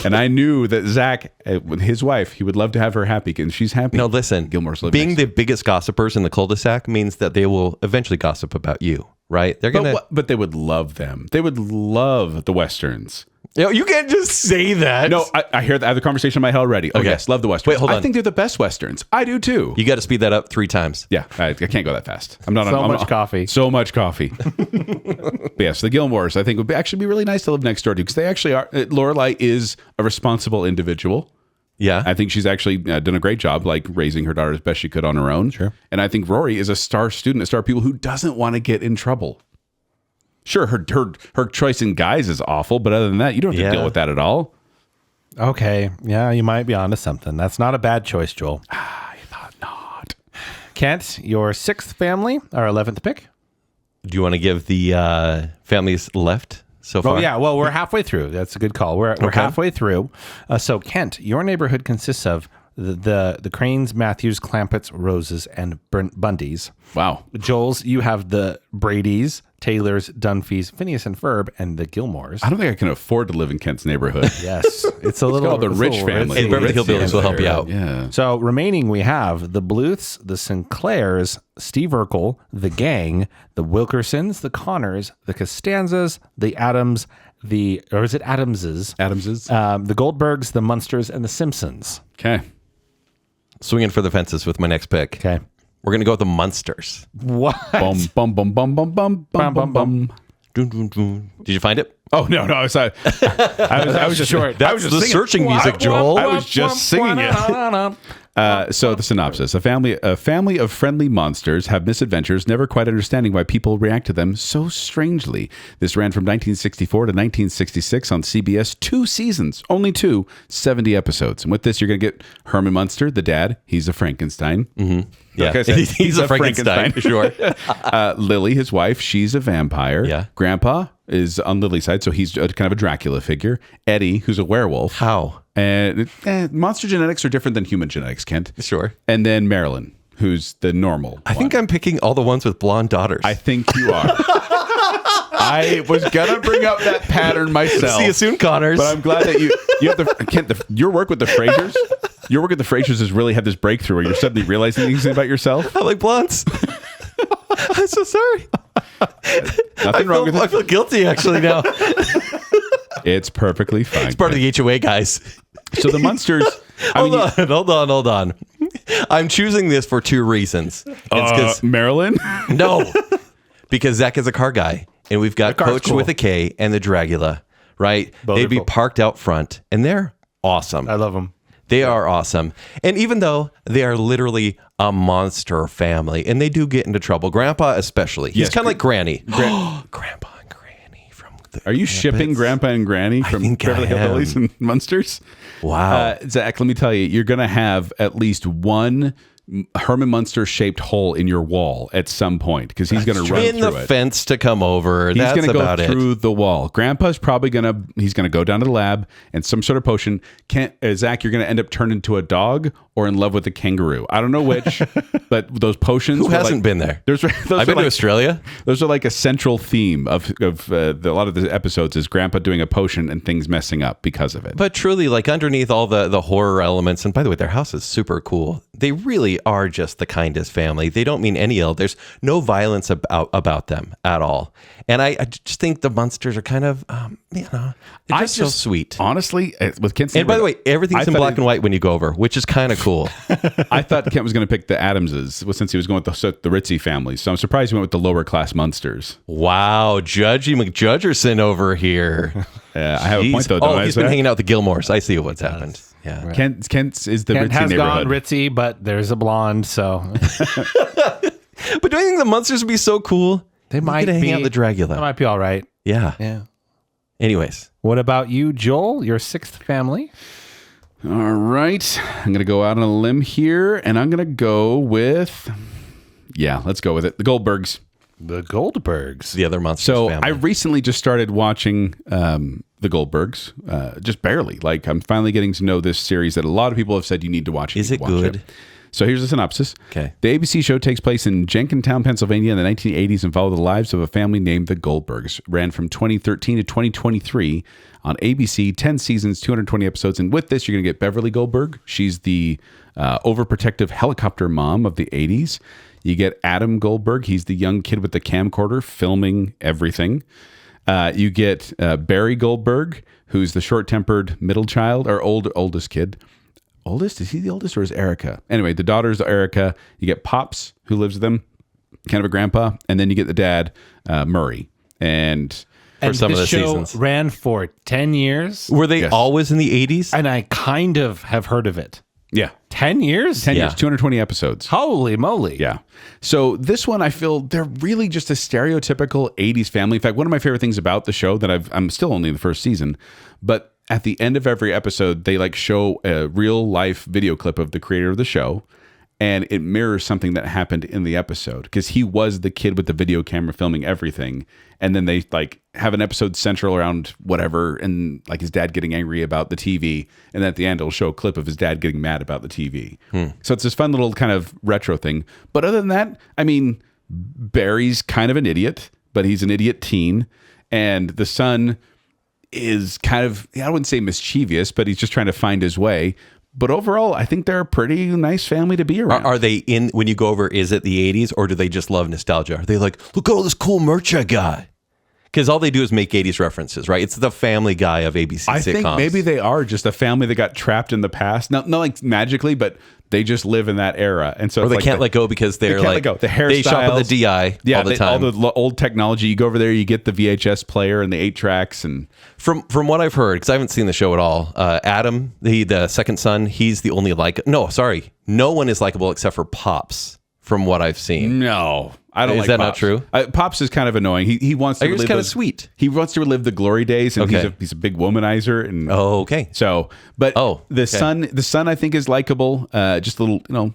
And I knew that Zack, with his wife, he would love to have her happy, and she's happy. No, listen. Gilmore's living being next the biggest gossipers in the cul-de-sac means that they will eventually gossip about you, right? They're gonna. But they would love them. They would love the Westerns. You can't just say that. No, I hear that. I have the conversation in my head already. Oh, Okay. yes. Love the Westerns. Wait, hold on. I think they're the best Westerns. I do too. You got to speed that up 3 times. Yeah, I can't go that fast. I'm not So I'm much coffee. So much coffee. But yes, the Gilmores, I think, would actually be really nice to live next door to because they actually are. Lorelai is a responsible individual. Yeah. I think she's actually done a great job, like raising her daughter as best she could on her own. Sure. And I think Rory is a star student, a star pupil who doesn't want to get in trouble. Sure, her choice in guys is awful, but other than that, you don't have to deal with that at all. Okay. Yeah, you might be onto something. That's not a bad choice, Joel. I thought not. Kent, your 6th family, our 11th pick. Do you want to give the families left so far? Oh, yeah. Well, we're halfway through. That's a good call. We're halfway through. So, Kent, your neighborhood consists of the Cranes, Matthews, Clampetts, Roses, and Bundys. Wow. Joel's, you have the Bradys, Taylors, Dunphys, Phineas and Ferb, and the Gilmores. I don't think I can afford to live in Kent's neighborhood. Yes. It's a little called the rich family. Hey, Beverly Hillbillies will help you out. Yeah. So remaining, we have the Bluths, the Sinclairs, Steve Urkel, the Gang, the Wilkersons, the Connors, the Costanzas, the Addams, or is it Adamses? Adamses. The Goldbergs, the Munsters, and the Simpsons. Okay. Swinging for the fences with my next pick. Okay. We're going to go with the Munsters. What? Bum, bum, bum, bum, bum, bum, bum, bum, bum. Dun, dun, dun. Did you find it? Oh, no. I was just short. That's the searching music, Joel. I was just singing it. So the synopsis: a family of friendly monsters have misadventures, never quite understanding why people react to them so strangely. This ran from 1964 to 1966 on CBS. 2 seasons, only 2, 70 episodes. And with this, you're going to get Herman Munster, the dad. He's a Frankenstein. Yeah, Like I said, he's a Frankenstein. Sure. Lily, his wife, she's a vampire. Yeah. Grandpa is on Lily's side, so he's kind of a Dracula figure. Eddie, who's a werewolf. How? And monster genetics are different than human genetics, Kent. Sure. And then Marilyn, who's the normal. I think I'm picking all the ones with blonde daughters. I think you are. I was gonna bring up that pattern myself. See you soon, Connors. But I'm glad that you have Kent, your work with the Frasers. Your work with the Frasers has really had this breakthrough where you're suddenly realizing things about yourself. I like blondes. I'm so sorry. Nothing wrong with I it. feel guilty actually now. It's perfectly fine. It's part of the HOA, guys. So the Munsters. Hold on. I'm choosing this for 2 reasons. It's 'cause- Marilyn. no, because Zack is a car guy, and we've got car's Coach cool. with a K and the Dragula, right? Both They'd are be cool. parked out front, and they're awesome. I love them. They are awesome. And even though they are literally a monster family, and they do get into trouble, Grandpa especially. He's Yes, kind of like Granny. Grandpa and Granny from the Are you shipping Grandpa and Granny from think Beverly I am. Hillbillies and Munsters? Wow. Zach, let me tell you, you're going to have at least one Herman Munster shaped hole in your wall at some point because he's going to run in through the it. fence to come over. He's That's going to go about through the wall. Grandpa's probably going to go down to the lab and some sort of potion. Zach, you're going to end up turned into a dog or in love with a kangaroo. I don't know which, but those potions. Who hasn't been there? Those I've been to Australia. Those are like a central theme of a lot of the episodes is Grandpa doing a potion and things messing up because of it. But truly, like underneath all the horror elements, and by the way, their house is super cool. They really are just the kindest family. They don't mean any ill. There's no violence about them at all. And I just think the Munsters are kind of, they're just so sweet. Honestly, with Kent. And by the way, everything's in black and white when you go over, which is kind of cool. I thought Kent was going to pick the Adamses since he was going with the Ritzy family. So I'm surprised he went with the lower class Munsters. Wow, Judgy McJudgerson over here. I have a point though. Don't I, he's been hanging out with the Gilmores. I see what's happened. Yeah, right. Kent is the Kent Ritzy has neighborhood. gone ritzy, but there's a blonde, so But do you think the Munsters would be so cool? they might hang be out with the Dragula. That might be all right. Yeah. Yeah. Anyways, What about you, Joel? Your 6th family? All right. I'm going to go out on a limb here, and I'm going to go with, let's go with it. The Goldbergs. The Goldbergs. the other Munsters So family. I recently just started watching the Goldbergs, just barely. Like I'm finally getting to know this series that a lot of people have said you need to watch. Is it good? So here's the synopsis. Okay. The ABC show takes place in Jenkintown, Pennsylvania in the 1980s and followed the lives of a family named the Goldbergs. Ran from 2013 to 2023 on ABC, 10 seasons, 220 episodes. And with this, you're going to get Beverly Goldberg. She's the overprotective helicopter mom of the 80s. You get Adam Goldberg. He's the young kid with the camcorder filming everything. You get Barry Goldberg, who's the short-tempered middle child or oldest kid. Oldest? Is he the oldest or is Erica? Anyway, the daughter's Erica. You get Pops, who lives with them, kind of a grandpa, and then you get the dad, Murray. And some of the show seasons ran for 10 years. were they always in the 80s? And I kind of have heard of it. yeah. 10 years? 10 years, 220 episodes. Holy moly. Yeah. So this one, I feel they're really just a stereotypical 80s family. In fact, one of my favorite things about the show that I'm still only in the first season, but at the end of every episode, they like show a real life video clip of the creator of the show. And it mirrors something that happened in the episode because he was the kid with the video camera filming everything. And then they like have an episode central around whatever and like his dad getting angry about the TV. And then at the end, it'll show a clip of his dad getting mad about the TV. So it's this fun little kind of retro thing. But other than that, I mean, Barry's kind of an idiot, but he's an idiot teen. And the son is kind of, I wouldn't say mischievous, but he's just trying to find his way. But overall, I think they're a pretty nice family to be around. Are they in, when you go over, is it the 80s or do they just love nostalgia? Are they like, look at all this cool merch I got? Because all they do is make 80s references, right? It's the Family Guy of ABC sitcoms. I think maybe they are just a family that got trapped in the past. Not like magically, but they just live in that era. And so Or they like can't let go because they're can't like, let go. The hairstyles, they shop at the DI all the time. All the old technology. You go over there, you get the VHS player and the 8 tracks. And From what I've heard, because I haven't seen the show at all, Adam, the second son, he's the only no one is likable except for Pops, from what I've seen. no, I don't Is like that Pops. not true? Pops is kind of annoying. He wants to He's relive kind of those- sweet. He wants to relive the glory days, and Okay. he's a big womanizer. And Oh, okay. So, but the okay. son I think is likable, just a little,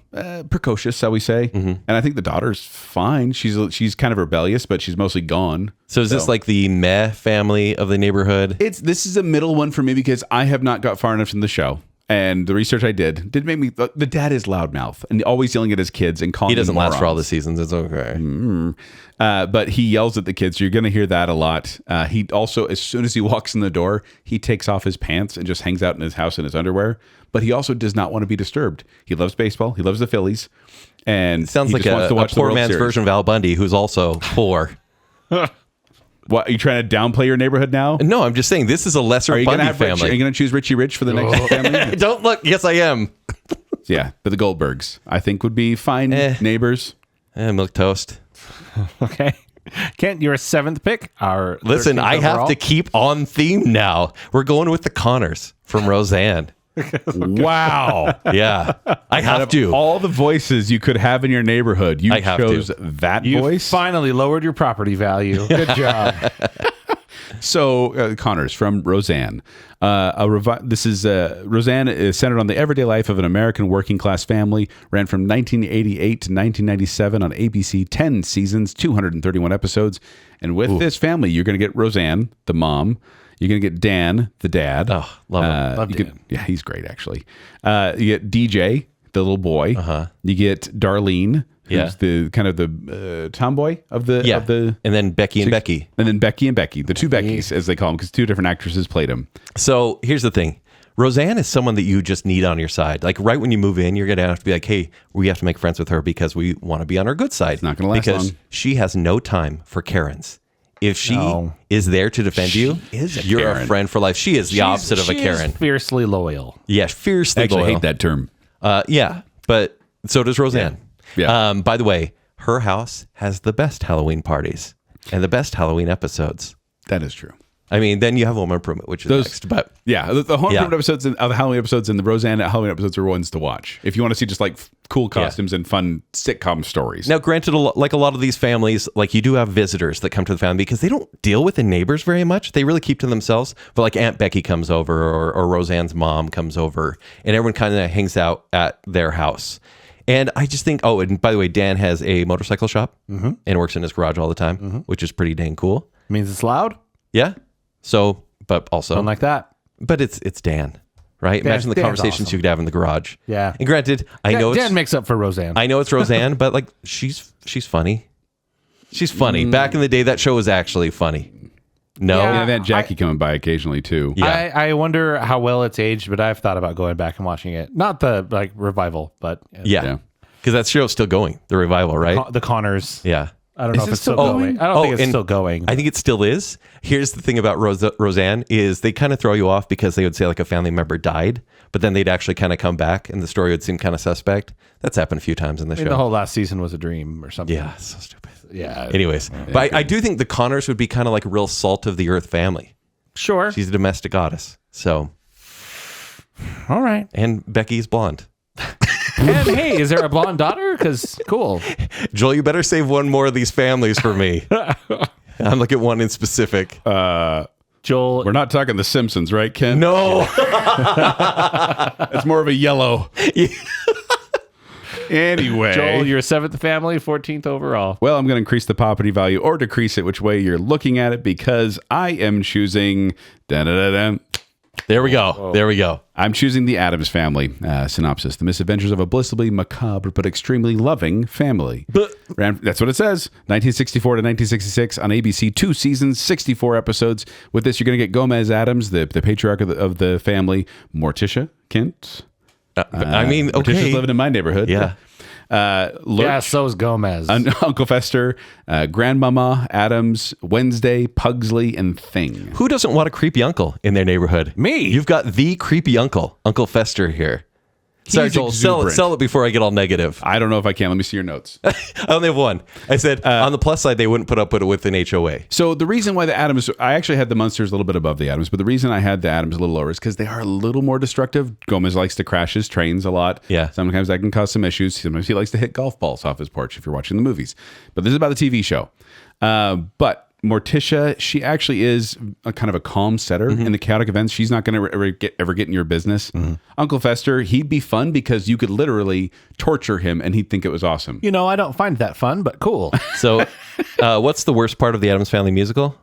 precocious, shall we say? Mm-hmm. And I think the daughter's fine. She's kind of rebellious, but she's mostly gone. So is this like the meh family of the neighborhood? This is a middle one for me because I have not got far enough in the show. And the research I did make me, the dad is loudmouth and always yelling at his kids and calling He doesn't them last for all the morons. seasons. It's okay. But he yells at the kids. So you're going to hear that a lot. He also, as soon as he walks in the door, he takes off his pants and just hangs out in his house in his underwear. But he also does not want to be disturbed. He loves baseball. He loves the Phillies. And Sounds he like just wants to watch the poor World man's Series. version of Al Bundy, who's also poor. What, are you trying to downplay your neighborhood now? No, I'm just saying this is a lesser Are you going Bundy to have Richie, are you family. going to choose Richie Rich for the next family? Don't look. Yes, I am. Yeah, but the Goldbergs, I think, would be fine neighbors. Milk toast. Okay. Kent, your 7th pick. Our Listen, 13th I have overall. to keep on theme now. We're going with the Connors from Roseanne. Wow. Yeah, I Out have of to. all the voices you could have in your neighborhood, you I have chose to. that You voice. finally lowered your property value. Good job. So, Connors from Roseanne. Roseanne is centered on the everyday life of an American working class family. Ran from 1988 to 1997 on ABC, 10 seasons, 231 episodes. And with this family, you're going to get Roseanne, the mom. You're going to get Dan, the dad. Oh, love him. Love you get- Dan. yeah, he's great, actually. You get DJ, the little boy. You get Darlene, who's Yeah. the kind of the tomboy of the Yeah, of the and then Becky and Becky. and then Becky and Becky, the two Beckys, as they call them, because two different actresses played them. So here's the thing. Roseanne is someone that you just need on your side. Like right when you move in, you're going to have to be like, hey, we have to make friends with her because we want to be on her good side. It's not gonna last because long. she has no time for Karens. If she No. is there to defend you, is a you're Karen. a friend for life. She is the opposite of a She Karen. is fiercely loyal. Yeah, fiercely Actually, I loyal. hate that term. Yeah, but so does Roseanne. Yeah. By the way, her house has the best Halloween parties and the best Halloween episodes. That is true. I mean, then you have Home Improvement, which is next. But Yeah, the Home Yeah. Improvement episodes and the Halloween episodes and the Roseanne Halloween episodes are ones to watch if you want to see just like cool costumes and fun sitcom stories. now, granted, like a lot of these families, like you do have visitors that come to the family because they don't deal with the neighbors very much. They really keep to themselves. But like Aunt Becky comes over or Roseanne's mom comes over and everyone kind of hangs out at their house. And I just think, oh, and by the way, Dan has a motorcycle shop and works in his garage all the time, which is pretty dang cool. Means it's loud. Yeah. So, but also, Don't like that. but it's Dan, right? Imagine the Dan's conversations awesome. you could have in the garage. Yeah. And granted, I know Dan it's makes up for Roseanne. I know it's Roseanne, but like she's funny. She's funny. Back in the day, that show was actually funny. No. Yeah. And then Jackie coming by occasionally too. Yeah. I wonder how well it's aged, but I've thought about going back and watching it. Not the like revival, but Yeah. Yeah. Because that show's still going, the revival, right? The Connors. Yeah. I don't know if it it's still still going. going? I don't think it's and still going. I think it still is. Here's the thing about Roseanne is they kind of throw you off because they would say like a family member died, but then they'd actually kind of come back and the story would seem kind of suspect. That's happened a few times in the show. The whole last season was a dream or something. Yeah, so stupid. Yeah. Anyways, but I do think the Connors would be kind of like a real salt of the earth family. Sure. She's a domestic goddess. So, All right. and Becky's blonde. And hey, is there a blonde daughter? Because cool. Joel, you better save one more of these families for me. I'm looking at one in specific. Joel. We're not talking The Simpsons, right, Ken? No. It's more of a yellow. Anyway. Joel, you're 7th family, 14th overall. Well, I'm going to increase the property value or decrease it, which way you're looking at it, because I am choosing... Da-da-da-da. There we go. There we go. I'm choosing the Addams Family. Synopsis: the misadventures of a blissfully macabre but extremely loving family. That's what it says. 1964 to 1966 on ABC, 2 seasons, 64 episodes. With this, you're going to get Gomez Addams, the patriarch of the family, Morticia Kent. I mean, okay. Morticia's living in my neighborhood. Yeah. Lurch, Yeah, so's Gomez. Uncle Fester, Grandmama Addams, Wednesday, Pugsley, and Thing. Who doesn't want a creepy uncle in their neighborhood? Me. You've got the creepy uncle, Uncle Fester here. Sorry, Joel, sell it before I get all negative. I don't know if I can. Let me see your notes. I only have one. I said, on the plus side, they wouldn't put up with an HOA. So the reason why the Addams, I actually had the Munsters a little bit above the Addams, but the reason I had the Addams a little lower is because they are a little more destructive. Gomez likes to crash his trains a lot. Yeah. Sometimes that can cause some issues. Sometimes he likes to hit golf balls off his porch if you're watching the movies. But this is about the TV show. But Morticia, she actually is a kind of a calm setter in the chaotic events. She's not going to ever get in your business. Uncle Fester, he'd be fun because you could literally torture him and he'd think it was awesome. You know, I don't find that fun, but cool. So, what's the worst part of the Addams Family musical?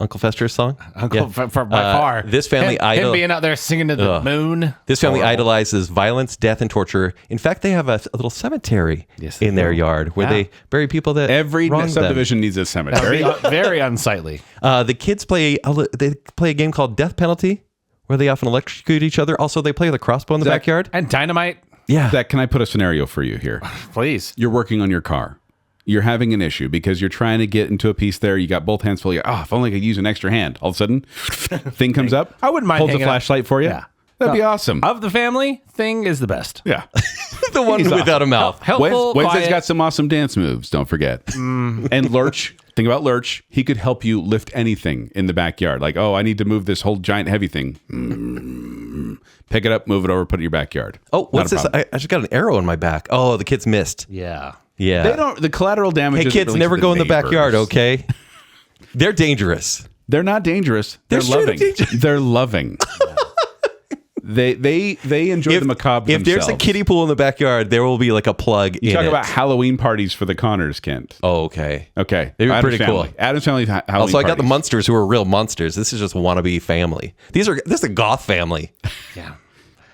Uncle Fester's song? Uncle by far. This family him being out there singing to the moon. This family idolizes violence, death, and torture. In fact, they have a little cemetery in their yard where they bury people that Every wronged subdivision needs a cemetery. Very unsightly. The kids play a game called Death Penalty, where they often electrocute each other. Also, they play with a crossbow in the Zack, backyard. And dynamite. Yeah. Zach, can I put a scenario for you here? Please. You're working on your car. You're having an issue because you're trying to get into a piece there. You got both hands full. You're, if only I could use an extra hand. All of a sudden, Thing comes up. I wouldn't mind Holds a hanging out. flashlight for you. Yeah. That'd be awesome. Of the family, Thing is the best. Yeah. The one without a mouth. Helpful, Wednesday's quiet. got some awesome dance moves. Don't forget. And Lurch. Think about Lurch. He could help you lift anything in the backyard. Like, I need to move this whole giant heavy thing. Pick it up, move it over, put it in your backyard. Oh, what's this? I just got an arrow in my back. Oh, the kids missed. Yeah. Yeah. They don't. The collateral damage. Hey, isn't kids, really never to go in the neighbors. backyard, okay? They're dangerous. They're not dangerous. They're straight up loving. dangerous. They're loving. They enjoy the macabre If there's a themselves. kiddie pool in the backyard, there will be like a plug You in talk it. about Halloween parties for the Connors, Kent. Oh, okay. Okay. They'd be Addams pretty cool. Family. Addams Family Halloween Also, I got the parties. Munsters who are real monsters. This is just wannabe family. This is a goth family. Yeah.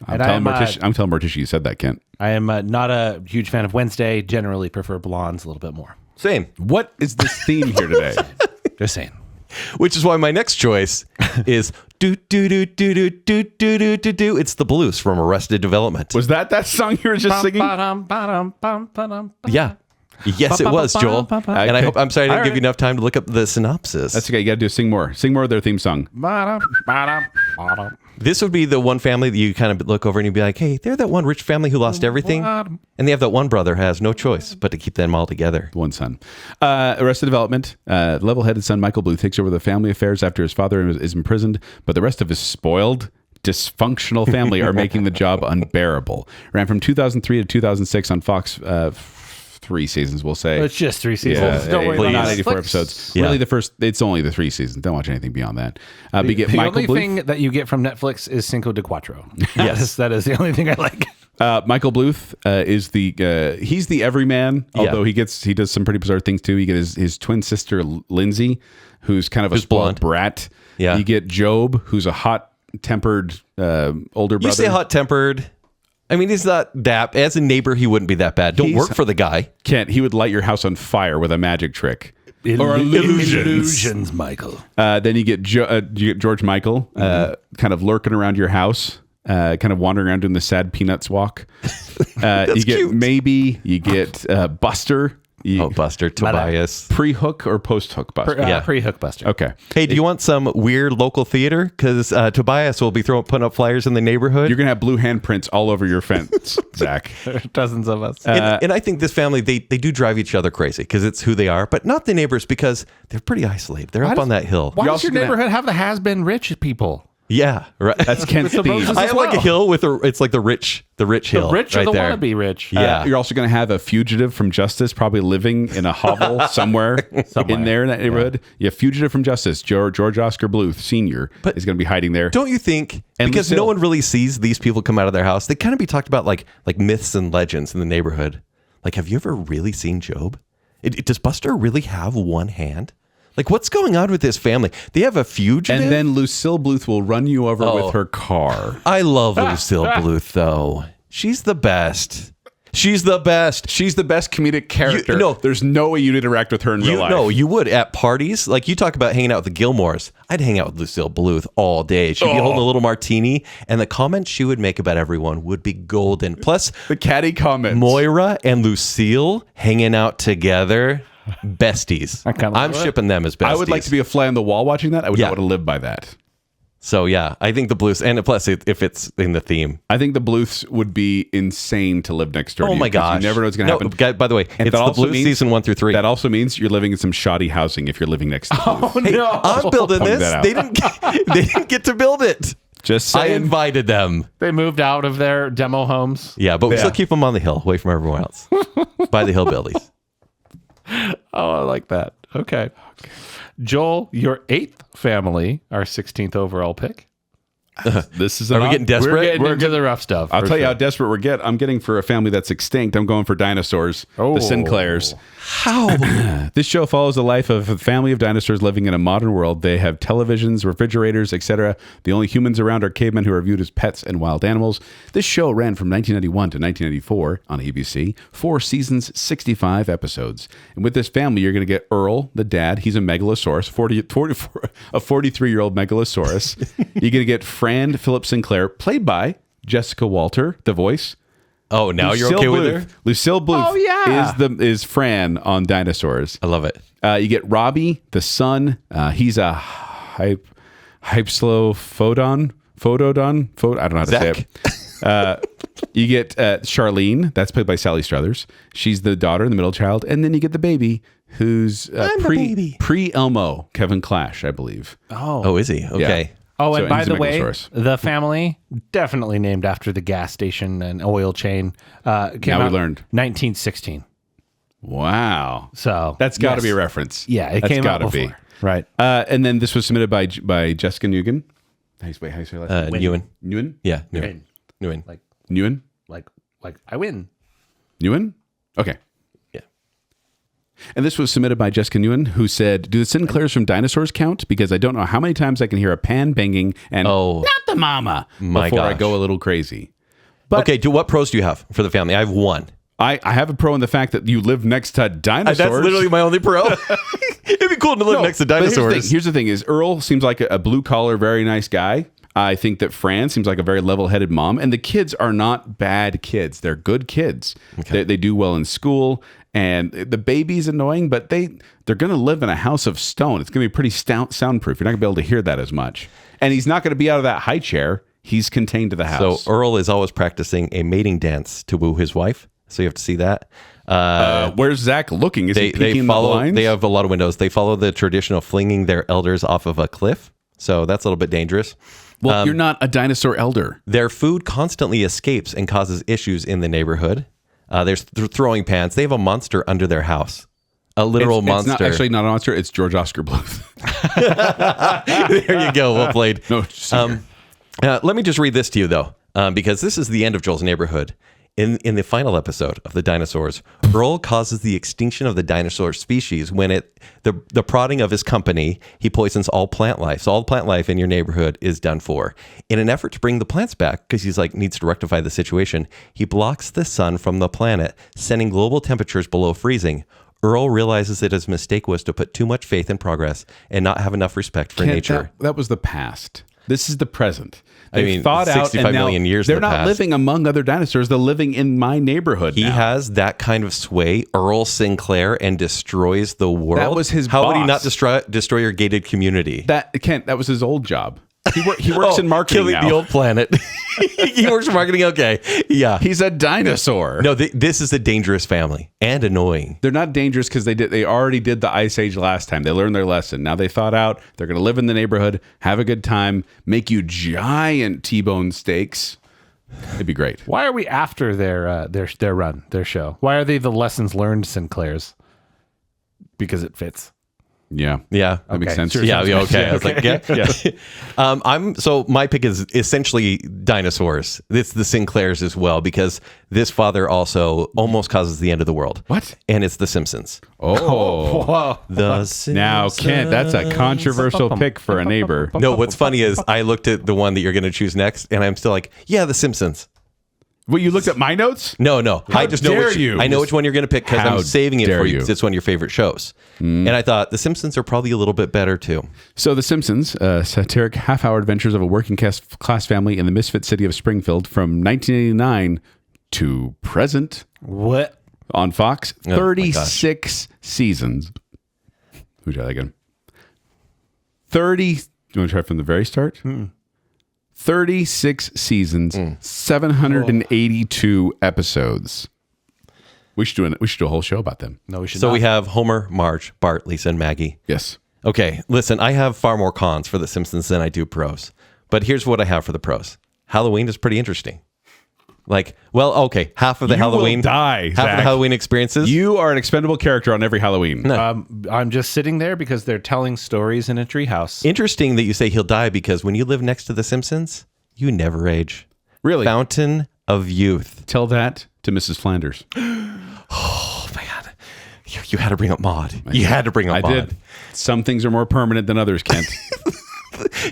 I'm And telling Morticia you said that, Kent. I am not a huge fan of Wednesday. Generally prefer blondes a little bit more. Same. What is this theme here today? Just saying. Which is why my next choice is do do do do do do do do do do. It's the blues from Arrested Development. Was that song you were just singing? Yeah. Yes, it was, Joel. And I'm sorry I didn't give you enough time to look up the synopsis. That's okay. You got to do sing more. Sing more of their theme song. This would be the one family that you kind of look over and you'd be like, hey, they're that one rich family who lost everything. And they have that one brother who has no choice but to keep them all together. One son. Arrested Development. Level-headed son Michael Bluth takes over the family affairs after his father is imprisoned, but the rest of his spoiled, dysfunctional family are making the job unbearable. Ran from 2003 to 2006 on Fox. 3 seasons, we'll say. It's just 3 seasons. Don't worry please. about Not it. 84 episodes. Yeah. Really, it's only the 3 seasons. Don't watch anything beyond that. But you get The Michael only Bluth. thing that you get from Netflix is Cinco de Cuatro. Yes. that is the only thing I like. Michael Bluth is he's the everyman, although he does some pretty bizarre things too. You get his twin sister Lindsay, who's kind of a spoiled blonde. brat. Yeah. You get Job, who's a hot-tempered older brother. You say hot-tempered. I mean, he's not that. As a neighbor, he wouldn't be that bad. Don't work for the guy. Kent, he would light your house on fire with a magic trick. Or Illusions, Michael. Then you get George Michael, kind of lurking around your house, kind of wandering around doing the sad Peanuts walk. You get cute. Maybe, you get Buster. Buster, Tobias. Pre-hook or post-hook Buster? Pre-hook Buster. Okay. Hey, do you want some weird local theater? Because Tobias will be putting up flyers in the neighborhood. You're going to have blue handprints all over your fence, Zach. Dozens of us. And I think this family, they do drive each other crazy because it's who they are, but not the neighbors because they're pretty isolated. They're up on that hill. Why does your neighborhood have the has-been rich people? Yeah, right. That's Kent's theme. I have like a hill with it's like the rich hill. The rich right or the there. wannabe rich. Yeah. You're also going to have a fugitive from justice probably living in a hovel somewhere in there in that neighborhood. You have fugitive from justice. George Oscar Bluth Sr. is going to be hiding there. Don't you think? And Because Lucille. no one really sees these people come out of their house. They kind of be talked about like myths and legends in the neighborhood. Like, have you ever really seen Job? Does Buster really have one hand? Like, what's going on with this family? They have a fugitive? And then Lucille Bluth will run you over with her car. I love Lucille Bluth, though. She's the best. She's the best. She's the best comedic character. There's no way you'd interact with her in real life. No, you would at parties. Like, you talk about hanging out with the Gilmores. I'd hang out with Lucille Bluth all day. She'd be holding a little martini, and the comments she would make about everyone would be golden. Plus, the catty comments. Moira and Lucille hanging out together. Besties. I'm shipping them as besties. I would like to be a fly on the wall watching that. I would not want to live by that. So yeah, I think the Bluths, and plus if it's in the theme, I think the Bluths would be insane to live next door. Oh to my gosh! You never know what's going to happen. By the way, and it's the Bluths season 1 through 3. That also means you're living in some shoddy housing if you're living next to Bluth. Oh no! I'm building this. They didn't get to build it. Just saying. I invited them. They moved out of their demo homes. Yeah, but we still keep them on the hill, away from everyone else, by the hillbillies. Oh, I like that. Okay. Joel, your 8th family, our 16th overall pick. This is Are we getting desperate? We're getting into the rough stuff. I'll tell you how desperate I'm getting for a family that's extinct. I'm going for dinosaurs, the Sinclairs. How? This show follows the life of a family of dinosaurs living in a modern world. They have televisions, refrigerators, etc. The only humans around are cavemen who are viewed as pets and wild animals. This show ran from 1991 to 1994 on ABC, 4 seasons, 65 episodes. And with this family, you're going to get Earl, the dad. He's a megalosaurus, a 43-year-old megalosaurus. You're going to get Fran Philip Sinclair, played by Jessica Walter, the voice. Oh, now you're okay with her? Lucille Bluth is Fran on Dinosaurs. I love it. You get Robbie, the son. He's a hypsilophodon. I don't know how to say it. You get Charlene. That's played by Sally Struthers. She's the daughter and the middle child. And then you get the baby, who's pre-Elmo, Kevin Clash, I believe. Oh, is he? Okay. Yeah. Oh, and So by he's a the way, megalosaurus. the family definitely named after the gas station and oil chain. Came Now we out learned. 1916. Wow. So That's got to be a reference. Yeah, it That's came out gotta before. be. Right. And then this was submitted by Jessica Nguyen. How do you say her last name? Ewan. Nguyen? Yeah, Ewan. Nguyen? Like I win. Nguyen? Okay. Yeah. And this was submitted by Jessica Nguyen, who said, do the Sinclairs from Dinosaurs count? Because I don't know how many times I can hear a pan banging and not the mama before I go a little crazy. But okay, what pros do you have for the family? I have one. I have a pro in the fact that you live next to dinosaurs. That's literally my only pro. It'd be cool to live next to but dinosaurs. Here's the thing is Earl seems like a blue-collar, very nice guy. I think that Fran seems like a very level-headed mom. And the kids are not bad kids. They're good kids. Okay. They do well in school. And the baby's annoying, but they're going to live in a house of stone. It's going to be pretty soundproof. You're not going to be able to hear that as much. And he's not going to be out of that high chair. He's contained to the house. So Earl is always practicing a mating dance to woo his wife. So you have to see that. Where's Zach looking? Is he peeking the blinds? They have a lot of windows. They follow the tradition of flinging their elders off of a cliff. So that's a little bit dangerous. Well, you're not a dinosaur elder. Their food constantly escapes and causes issues in the neighborhood. There's throwing pans. They have a monster under their house. A literal monster. It's actually not a monster. It's George Oscar Bluth. There you go. Well played. No, let me just read this to you, though, because this is the end of Joel's neighborhood. In the final episode of the dinosaurs, Earl causes the extinction of the dinosaur species when the prodding of his company, he poisons all plant life. So all plant life in your neighborhood is done for. In an effort to bring the plants back, because he's needs to rectify the situation, he blocks the sun from the planet, sending global temperatures below freezing. Earl realizes that his mistake was to put too much faith in progress and not have enough respect for nature. That was the past. This is the present. I mean, 65 million years They're in the not past. living among other dinosaurs. They're living in my neighborhood. He now. has that kind of sway, Earl Sinclair, and destroys the world. That was his How would he boss. not destroy your gated community? That was his old job. He works in marketing killing now. the old planet. He works in marketing. Okay, yeah. He's a dinosaur. No, this is a dangerous family and annoying. They're not dangerous because they already did the Ice Age last time. They learned their lesson. Now they thought out they're going to live in the neighborhood, have a good time, make you giant T-bone steaks. It'd be great. Why are we after their show? Why are they the lessons learned Sinclairs? Because it fits. Yeah. Yeah, That makes sense. Sure. Yeah, okay. I was like, Yeah. So my pick is essentially dinosaurs. It's the Sinclairs as well, because this father also almost causes the end of the world. What? And it's the Simpsons. Oh. Whoa. The Simpsons. Now, Kent, that's a controversial pick for a neighbor. No, what's funny is I looked at the one that you're going to choose next, and I'm still like, yeah, the Simpsons. Well, you looked at my notes? No. I just know dare which you. I know which one you're going to pick because How I'm saving it dare for you you. because it's one of your favorite shows. And I thought the Simpsons are probably a little bit better too. So, The Simpsons, satiric half-hour adventures of a working class family in the misfit city of Springfield from 1989 to present What? on Fox. my 36 seasons. Who try that again? 30. You want to try from the very start? 36 seasons, 782 episodes. We should do a whole show about them. No, we should So not. we have Homer, Marge, Bart, Lisa, and Maggie. Yes. Okay, listen, I have far more cons for The Simpsons than I do pros. But here's what I have for the pros. Halloween is pretty interesting. Like, well, okay, half of the You will Halloween die, half of Zach. the Halloween experiences. You are an expendable character on every Halloween. I'm just sitting there because they're telling stories in a treehouse. Interesting that you say he'll die because when you live next to The Simpsons, you never age. Really? Fountain of youth. Tell that to Mrs. Flanders. Oh man, you had to bring up Maude. You had to bring up I Maude. did. Some things are more permanent than others, Kent.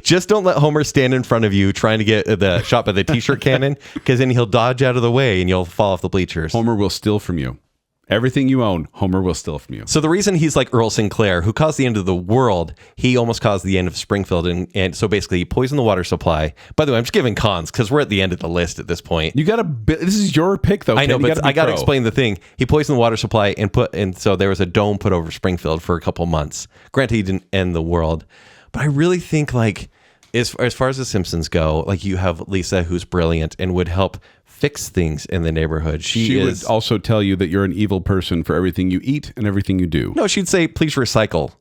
Just don't let Homer stand in front of you trying to get the shot by the t-shirt cannon, because then he'll dodge out of the way and you'll fall off the bleachers. Homer will steal from you. Everything you own, Homer will steal from you. So the reason he's like Earl Sinclair, who caused the end of the world, he almost caused the end of Springfield, and so basically he poisoned the water supply. By the way, I'm just giving cons because we're at the end of the list at this point. You got to. This is your pick, though. I know, Ken. You but I got to pro. explain the thing. He poisoned the water supply and so there was a dome put over Springfield for a couple months. Granted, he didn't end the world, but I really think like as far as the Simpsons go, like you have Lisa, who's brilliant and would help fix things in the neighborhood. She would also tell you that you're an evil person for everything you eat and everything you do. No, she'd say, please recycle.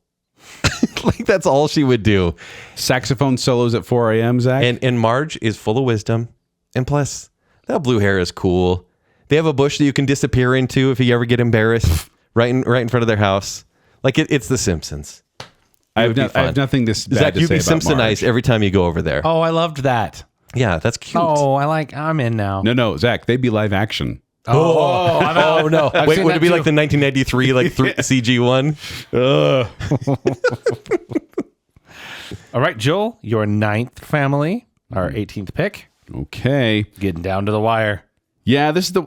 Like that's all she would do. Saxophone solos at 4 a.m., Zach. And Marge is full of wisdom. And plus, that blue hair is cool. They have a bush that you can disappear into if you ever get embarrassed right in front of their house. Like it's The Simpsons. I have nothing this bad Zach, to you'd say be about Simpsonized Marge. every time you go over there. Oh, I loved that. Yeah, that's cute. Oh, I'm in now. No, Zach, they'd be live action. Oh, I'm out. Oh no! I've Wait, seen would that it be too. like the 1993 like CG one? All right, Joel, your 9th family, our 18th pick. Okay. Getting down to the wire. Yeah, this is the.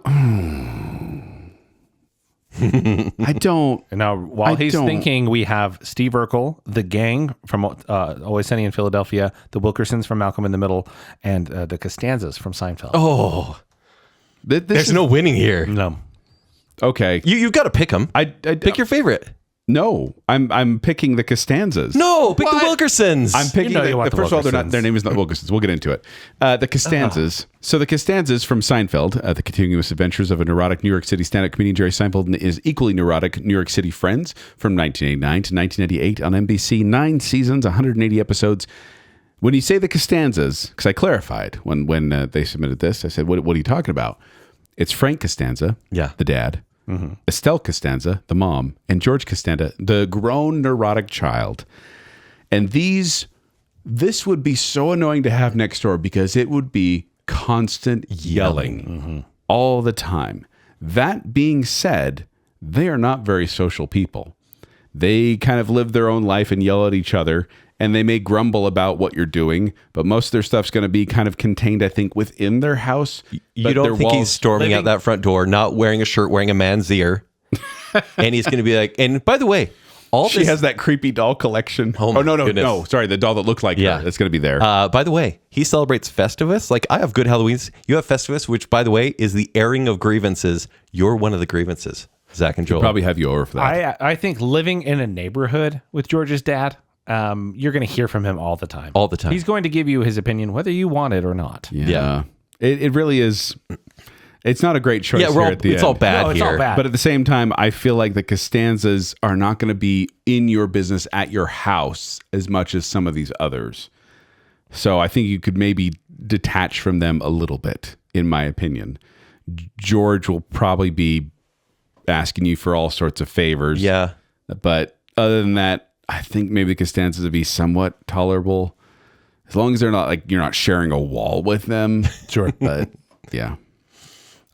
I don't. And now, while I he's don't- thinking, we have Steve Urkel, the gang from Always Sunny in Philadelphia, the Wilkersons from Malcolm in the Middle, and the Costanzas from Seinfeld. Oh, This there's is, no winning here. No. Okay. You got to pick them. I Pick your favorite. No, I'm picking the Costanzas. No, pick the Wilkersons. I'm picking. You know you want the first of all, Wilkersons. their name is not Wilkersons. We'll get into it. The Costanzas. So the Costanzas from Seinfeld, the continuous adventures of a neurotic New York City stand-up comedian Jerry Seinfeld and his equally neurotic New York City friends from 1989 to 1998 on NBC. 9 seasons, 180 episodes. When you say the Costanzas, because I clarified when they submitted this, I said, "What are you talking about?" It's Frank Costanza, Yeah. the dad. Estelle Costanza, the mom, and George Costanza, the grown neurotic child. And this would be so annoying to have next door because it would be constant yelling all the time. That being said, they are not very social people. They kind of live their own life and yell at each other, and they may grumble about what you're doing, but most of their stuff's going to be kind of contained, I think, within their house. You But don't their think he's walls- storming out that front door, not wearing a shirt, wearing a man's ear, and he's going to be like. And by the way, She has that creepy doll collection. Oh, my no. goodness. Sorry, the doll that looked like her. It's going to be there. By the way, he celebrates Festivus. Like, I have good Halloweens. You have Festivus, which, by the way, is the airing of grievances. You're one of the grievances, Zach and Joel. Probably have you over for that. I think living in a neighborhood with George's dad, you're going to hear from him all the time. All the time. He's going to give you his opinion, whether you want it or not. Yeah. It really is. It's not a great choice here at the end. It's all bad No, it's here. all bad. But at the same time, I feel like the Costanzas are not going to be in your business at your house as much as some of these others. So I think you could maybe detach from them a little bit, in my opinion. George will probably be asking you for all sorts of favors. Yeah. But other than that, I think maybe the Costanzas would be somewhat tolerable. As long as they're not like you're not sharing a wall with them. Sure. But yeah.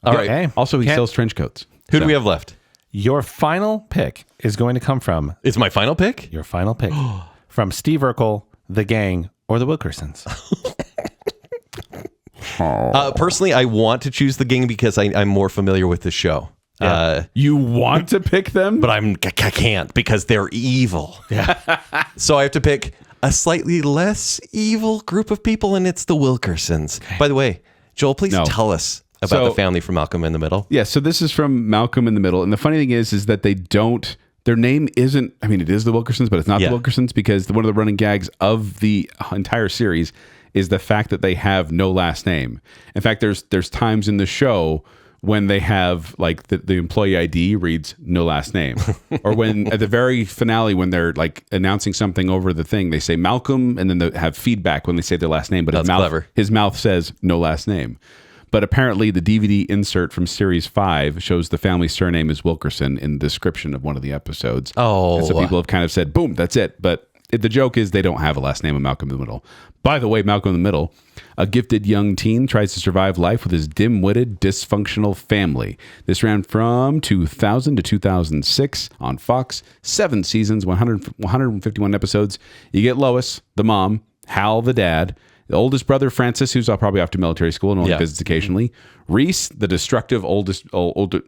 All right. Okay. Also, he sells trench coats. Who do we have left? Your final pick is going to come from It's my final pick? your final pick from Steve Urkel, the gang, or the Wilkersons. Personally, I want to choose the gang because I'm more familiar with the show. You want to pick them? But I can't because they're evil. Yeah. So I have to pick a slightly less evil group of people, and it's the Wilkersons. By the way, Joel, please tell us about the family from Malcolm in the Middle. Yeah, so this is from Malcolm in the Middle. And the funny thing is that they don't, their name isn't, I mean, it is the Wilkersons, but it's not the Wilkersons because one of the running gags of the entire series is the fact that they have no last name. In fact, there's times in the show when they have like the employee ID reads no last name, or when at the very finale when they're like announcing something over the thing, they say Malcolm, and then they have feedback when they say their last name, but his mouth says no last name. But apparently the DVD insert from series 5 shows the family surname is Wilkerson in the description of one of the episodes. Oh, and so people have kind of said, boom, that's it. But the joke is they don't have a last name of Malcolm in the Middle. By the way, Malcolm in the Middle, a gifted young teen tries to survive life with his dim-witted, dysfunctional family. This ran from 2000 to 2006 on Fox. 7 seasons, 151 episodes. You get Lois, the mom, Hal, the dad, the oldest brother, Francis, who's probably off to military school and only visits occasionally. Reese, the destructive older brother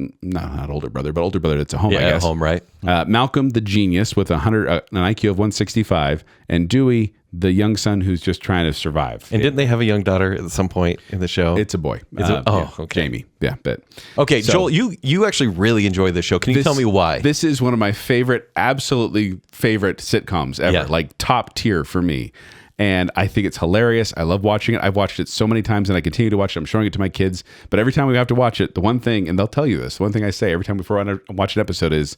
that's at home, I guess. At home, right? Malcolm, the genius with an IQ of 165. And Dewey, the young son who's just trying to survive. And didn't they have a young daughter at some point in the show? It's a boy. Okay. Jamie. Yeah, but. Okay, so, Joel, you actually really enjoy this show. Can you tell me why? This is one of my absolutely favorite sitcoms ever. Like top tier for me. And I think it's hilarious. I love watching it. I've watched it so many times and I continue to watch it. I'm showing it to my kids. But every time we have to watch it, the one thing, and they'll tell you this, the one thing I say every time before I watch an episode is,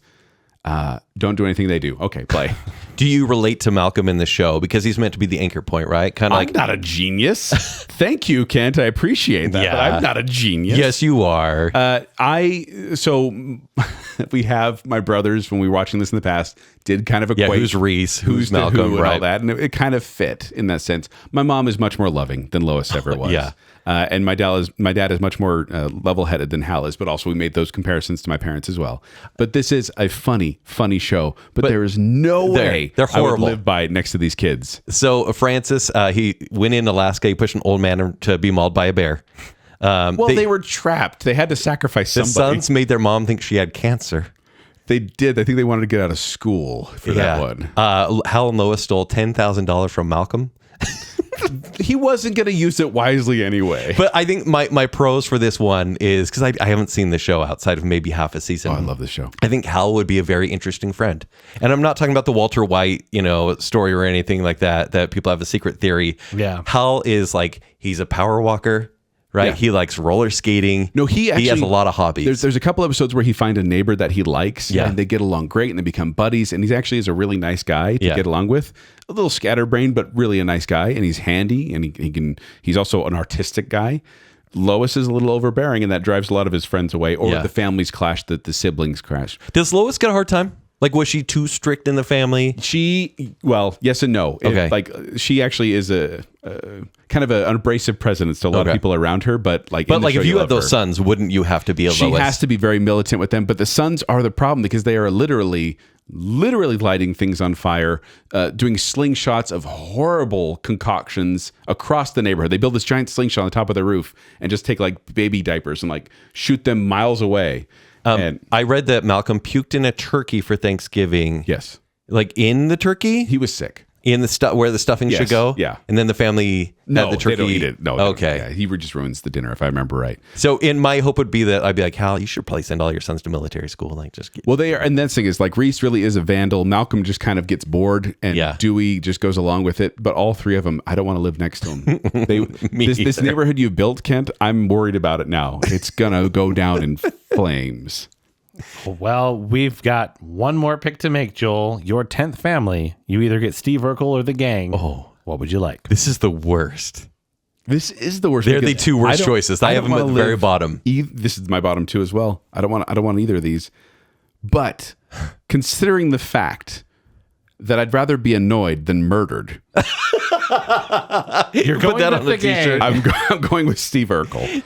don't do anything they do. Okay, play. Do you relate to Malcolm in the show? Because he's meant to be the anchor point, right? Kind of I'm not a genius. Thank you, Kent. I appreciate that. But I'm not a genius. Yes, you are. So we have my brothers, when we were watching this in the past, did kind of equate who's Reese, who's Malcolm, and right? all that, and it kind of fit in that sense. My mom is much more loving than Lois ever was. And my dad is much more level-headed than Hal is, but also we made those comparisons to my parents as well. But this is a funny show, but there is no way they're horrible. I would live by next to these kids. So Francis, he went in Alaska, he pushed an old man to be mauled by a bear. They were trapped. They had to sacrifice somebody. The sons made their mom think she had cancer. They did. I think they wanted to get out of school for that one. Hal and Lois stole $10,000 from Malcolm. He wasn't going to use it wisely anyway. But I think my pros for this one is, because I haven't seen the show outside of maybe half a season. I love this show. I think Hal would be a very interesting friend. And I'm not talking about the Walter White, story or anything like that people have a secret theory. Yeah. Hal is like, he's a power walker. Right, he likes roller skating. No, he has a lot of hobbies. There's a couple episodes where he finds a neighbor that he likes, and they get along great, and they become buddies. And he actually is a really nice guy to get along with. A little scatterbrained, but really a nice guy. And he's handy, and he's also an artistic guy. Lois is a little overbearing, and that drives a lot of his friends away. Or the families clash, the siblings crash. Does Lois get a hard time? Like, was she too strict in the family? Yes and no. Okay. She actually is a kind of an abrasive presence to a lot of people around her. But if you had those sons, wouldn't you have to be a Lois? She has to be very militant with them. But the sons are the problem because they are literally lighting things on fire, doing slingshots of horrible concoctions across the neighborhood. They build this giant slingshot on the top of their roof and just take like baby diapers and like shoot them miles away. I read that Malcolm puked in a turkey for Thanksgiving. Yes. Like in the turkey? He was sick. In the stuff where the stuffing should go? Yeah. And then the family had the turkey. They don't eat it. No. Okay. Yeah, he just ruins the dinner, if I remember right. So in my hope would be that I'd be like, Hal, you should probably send all your sons to military school. Like, just get... Well, they are, and that thing is like Reese really is a vandal. Malcolm just kind of gets bored, and Dewey just goes along with it. But all three of them, I don't want to live next to them. This neighborhood you built, Kent, I'm worried about it now. It's gonna go down in flames. Well, we've got one more pick to make, Joel. Your 10th family. You either get Steve Urkel or the gang. Oh, what would you like? This is the worst. This is the worst. They're the two worst choices. I have them at the very bottom. This is my bottom two as well. I don't want either of these. But considering the fact that I'd rather be annoyed than murdered, you're going put that with on the the t-shirt. I'm going with Steve Urkel.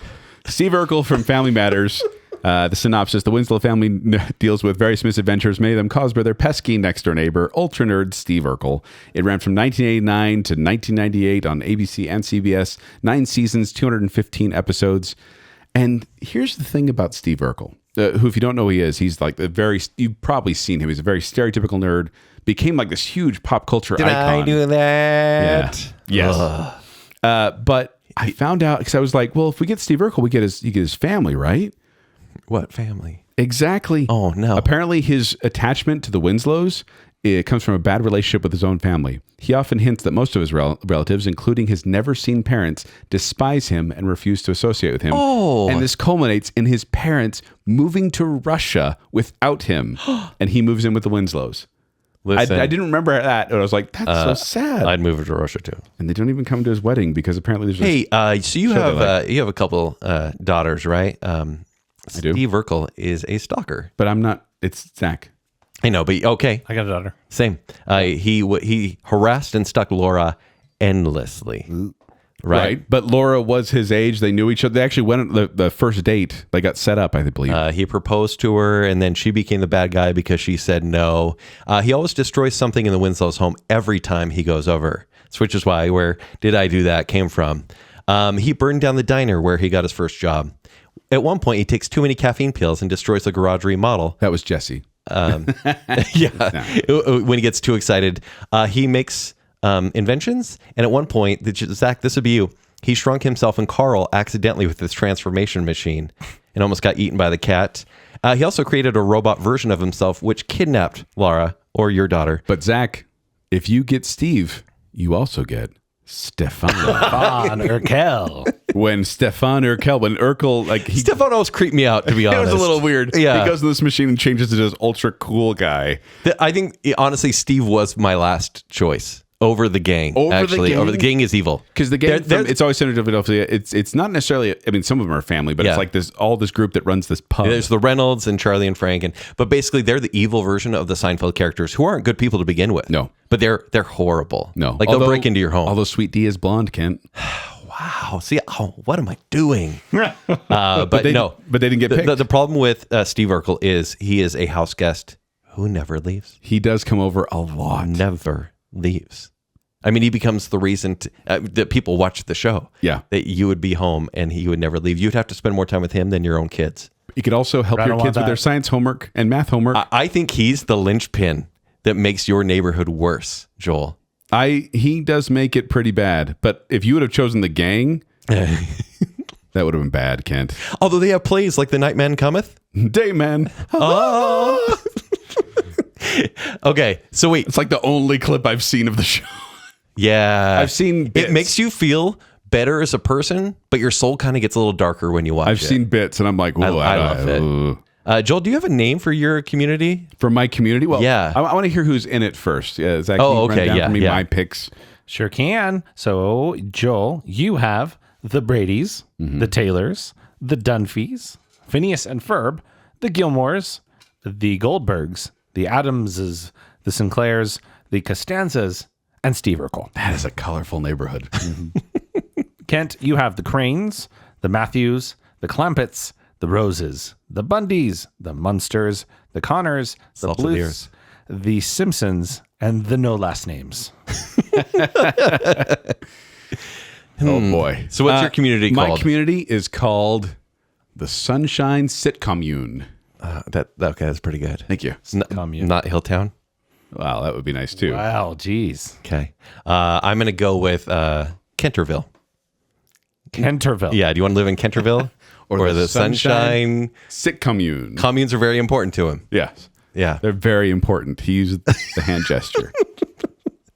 Steve Urkel from Family Matters. The synopsis: the Winslow family deals with various misadventures, many of them caused by their pesky next-door neighbor, ultra nerd Steve Urkel. It ran from 1989 to 1998 on ABC and CBS, 9 seasons, 215 episodes. And here's the thing about Steve Urkel, who, if you don't know who he is, he's like you've probably seen him. He's a very stereotypical nerd, became like this huge pop culture icon. Did I do that? Yeah. Yes. But I found out, because I was like, well, if we get Steve Urkel, you get his family, right? What family? Exactly. Oh, no. Apparently his attachment to the Winslows, it comes from a bad relationship with his own family. He often hints that most of his relatives, including his never-seen parents, despise him and refuse to associate with him. Oh. And this culminates in his parents moving to Russia without him, and he moves in with the Winslows. Listen, I didn't remember that, and I was like, that's so sad. I'd move to Russia too. And they don't even come to his wedding because apparently there's so you have a couple daughters, right? I do. Steve Urkel is a stalker. But I'm not. It's Zack. I know, but okay. I got a daughter. Same. He harassed and stalked Laura endlessly. Right? But Laura was his age. They knew each other. They actually went on the first date. They got set up, I believe. He proposed to her, and then she became the bad guy because she said no. He always destroys something in the Winslow's home every time he goes over, which is why where Did I Do That came from. He burned down the diner where he got his first job. At one point, he takes too many caffeine pills and destroys the garage remodel. That was Jesse. Yeah. When he gets too excited, he makes inventions. And at one point, Zach, this would be you. He shrunk himself and Carl accidentally with his transformation machine and almost got eaten by the cat. He also created a robot version of himself, which kidnapped Laura, or your daughter. But Zach, if you get Steve, you also get Stefan Urkel. When Urkel, Stefan always creeped me out, to be honest. It was a little weird. Yeah. He goes in this machine and changes into this ultra cool guy. I think, honestly, Steve was my last choice. Over the gang, Over the gang is evil. Because the gang, it's always centered in Philadelphia. It's not necessarily, I mean, some of them are family, but it's like this group that runs this pub. There's the Reynolds and Charlie and Frank, but basically they're the evil version of the Seinfeld characters who aren't good people to begin with. No. But they're horrible. No. They'll break into your home. Although Sweet D is blonde, Kent. Wow. See, what am I doing? But they didn't get picked. The problem with Steve Urkel is he is a house guest who never leaves. He does come over a lot. Never leaves. I mean, he becomes the reason that people watch the show. Yeah. That you would be home and he would never leave. You'd have to spend more time with him than your own kids. You could also help your kids with their science homework and math homework. I think he's the linchpin that makes your neighborhood worse, Joel. He does make it pretty bad. But if you would have chosen the gang, that would have been bad, Kent. Although they have plays like The Night Man Cometh. Dayman. Oh. Okay, so wait. It's like the only clip I've seen of the show. Yeah. I've seen bits. It makes you feel better as a person, but your soul kind of gets a little darker when you watch it. I've seen bits and I'm like, whoa, I love it. Joel, do you have a name for your community? For my community? Well, yeah. I want to hear who's in it first. Yeah, Zach, okay. Run down for me my picks. Sure can. So, Joel, you have the Bradys, the Taylors, the Dunphys, Phineas and Ferb, the Gilmores, the Goldbergs, the Addamses, the Sinclairs, the Costanzas, and Steve Urkel. That is a colorful neighborhood. Kent, you have the Cranes, the Matthews, the Clampetts, the Roses, the Bundys, the Munsters, the Connors, the Bluths, the Simpsons, and the no last names. Oh boy. So what's your community called? My community is called the Sunshine Sitcommune. Okay, that's pretty good. Thank you. Not Hilltown? Wow, that would be nice too. Wow, geez. Okay. I'm going to go with Kenterville. Kenterville. Yeah. Do you want to live in Kenterville? or the Sunshine Sitcommune. Communes are very important to him. Yes. Yeah. They're very important. He used the hand gesture.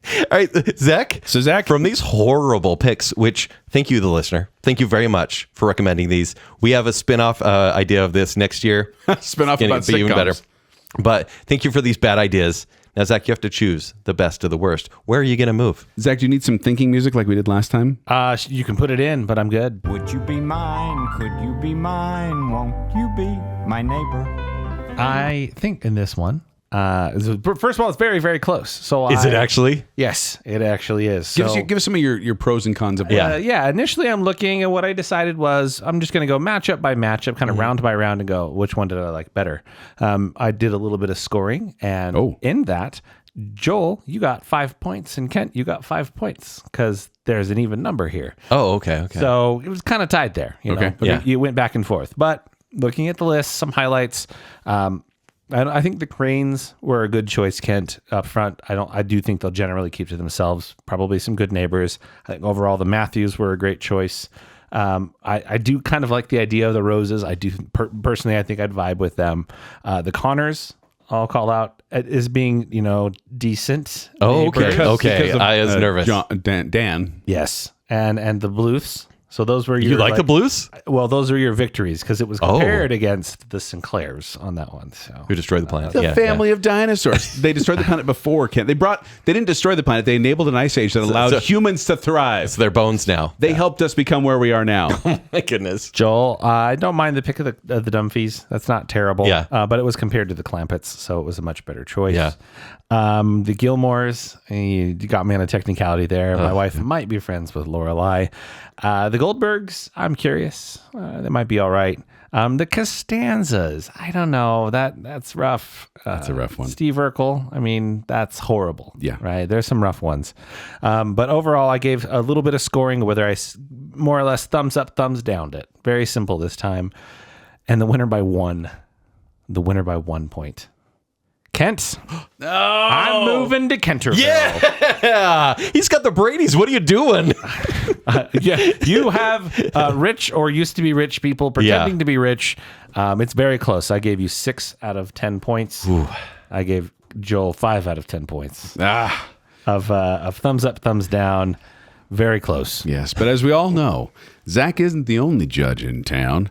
All right, Zach. So, Zach, from these horrible picks, which thank you, the listener. Thank you very much for recommending these. We have a spin-off idea of this next year. Spin-off about sitcoms. Even better. But thank you for these bad ideas. Now, Zach, you have to choose the best of the worst. Where are you going to move? Zach, do you need some thinking music like we did last time? You can put it in, but I'm good. Would you be mine? Could you be mine? Won't you be my neighbor? I think in this one, first of all, it's very, very close. So is it actually? Yes, it actually is. Give us some of your pros and cons of yeah. Initially, I'm looking, and what I decided was I'm just going to go matchup by matchup, kind of round by round, and go which one did I like better. I did a little bit of scoring, and in that, Joel, you got 5 points, and Kent, you got 5 points because there's an even number here. Oh, okay. So it was kind of tied there. You know? Yeah. You went back and forth, but looking at the list, some highlights. I think the Cranes were a good choice, Kent, up front. I do think they'll generally keep to themselves. Probably some good neighbors. I think overall the Matthews were a great choice. I do kind of like the idea of the Roses. I do personally. I think I'd vibe with them. The Connors, I'll call out as being decent. Oh, okay. Because of, I was nervous. Dan. Yes, and the Bluths. So those were you like the Blues? Well, those are your victories because it was compared against the Sinclairs on that one. So who destroyed the planet? The family of dinosaurs. They destroyed the planet before. They didn't destroy the planet. They enabled an ice age that allowed humans to thrive. It's their bones now. They helped us become where we are now. Oh my goodness, Joel. I don't mind the pick of the Dumfies. That's not terrible. Yeah, but it was compared to the Clampetts, so it was a much better choice. Yeah. The Gilmores, you got me on a technicality there. My wife might be friends with Lorelai. The Goldbergs, I'm curious. They might be all right. The Costanzas, I don't know. That's rough. That's a rough one. Steve Urkel, I mean, that's horrible. Yeah. Right? There's some rough ones. But overall, I gave a little bit of scoring, whether I more or less thumbs up, thumbs downed it. Very simple this time. And the winner by 1. The winner by 1 point. Kent. No. I'm moving to Kenterville. Yeah. He's got the Brady's. What are you doing? You have rich or used to be rich people pretending to be rich. It's very close. I gave you 6 out of 10 points. Ooh. I gave Joel 5 out of 10 points. Of thumbs up, thumbs down. Very close. Yes, but as we all know, Zach isn't the only judge in town.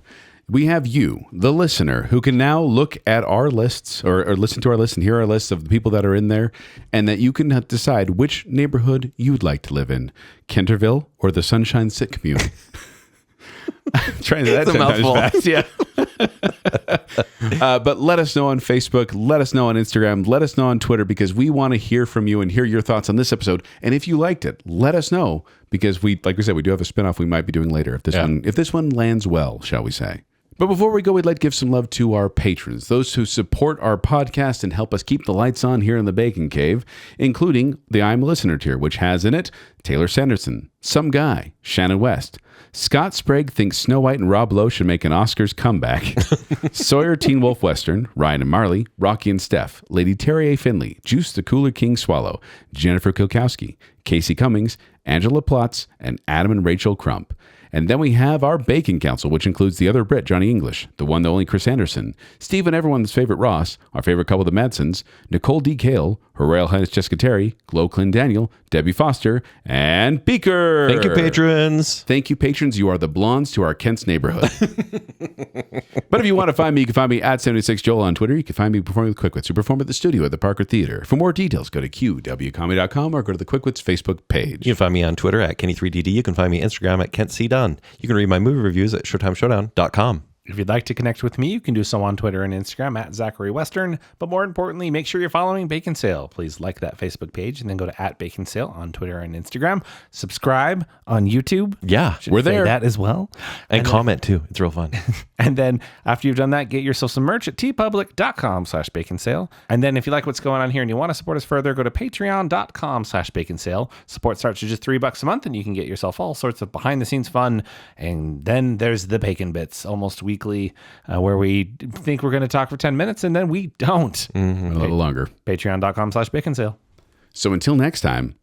We have you, the listener, who can now look at our lists or listen to our list and hear our lists of the people that are in there, and that you can decide which neighborhood you'd like to live in, Kenterville or the Sunshine Sitcommune. Trying that 10 times fast, yeah. But let us know on Facebook, let us know on Instagram, let us know on Twitter, because we want to hear from you and hear your thoughts on this episode. And if you liked it, let us know, because like we said, we do have a spinoff we might be doing later if this one lands well, shall we say. But before we go, we'd like to give some love to our patrons, those who support our podcast and help us keep the lights on here in the Bacon Cave, including the I'm a Listener tier, which has in it Taylor Sanderson, Some Guy, Shannon West, Scott Sprague thinks Snow White and Rob Lowe should make an Oscars comeback, Sawyer Teen Wolf Western, Ryan and Marley, Rocky and Steph, Lady Terry A. Finley, Juice the Cooler King Swallow, Jennifer Kilkowski, Casey Cummings, Angela Plotz, and Adam and Rachel Crump. And then we have our Bacon Council, which includes the other Brit, Johnny English, the one, the only Chris Anderson, Steve and everyone's favorite Ross, our favorite couple, the Madsons, Nicole D. Kale, Her Royal Highness Jessica Terry, Glo Clin Daniel, Debbie Foster, and Beaker. Thank you, patrons. Thank you, patrons. You are the blondes to our Kent's neighborhood. But if you want to find me, you can find me at 76Joel on Twitter. You can find me performing with Quickwits, who perform at the studio at the Parker Theater. For more details, go to qwcomedy.com or go to the Quickwits Facebook page. You can find me on Twitter at Kenny3DD. You can find me on Instagram at Kent C. Dunn. You can read my movie reviews at ShowtimeShowdown.com. If you'd like to connect with me, you can do so on Twitter and Instagram at Zachary Western. But more importantly, make sure you're following Baconsale. Please like that Facebook page and then go to @Baconsale on Twitter and Instagram. Subscribe on YouTube. Yeah, we're there. That as well. And comment too. It's real fun. And then after you've done that, get yourself some merch at tpublic.com/Baconsale. And then if you like what's going on here and you want to support us further, go to patreon.com/Baconsale. Support starts at just $3 a month and you can get yourself all sorts of behind the scenes fun. And then there's the bacon bits almost weekly. weekly, where we think we're going to talk for 10 minutes and then we don't. A little longer. Patreon.com/baconsale. So until next time,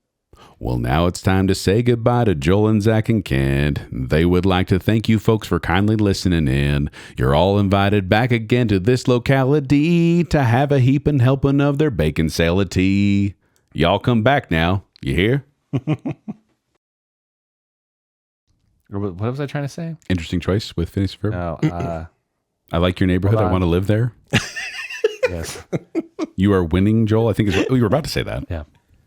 well, now it's time to say goodbye to Joel and Zach and Kent. They would like to thank you folks for kindly listening in. You're all invited back again to this locality to have a heaping helping of their baconsale tea. Y'all come back now. You hear? What was I trying to say? Interesting choice with Phineas and Ferb. No, I like your neighborhood. I want to live there. yes. You are winning, Joel. I think is what you were about to say that. Yeah.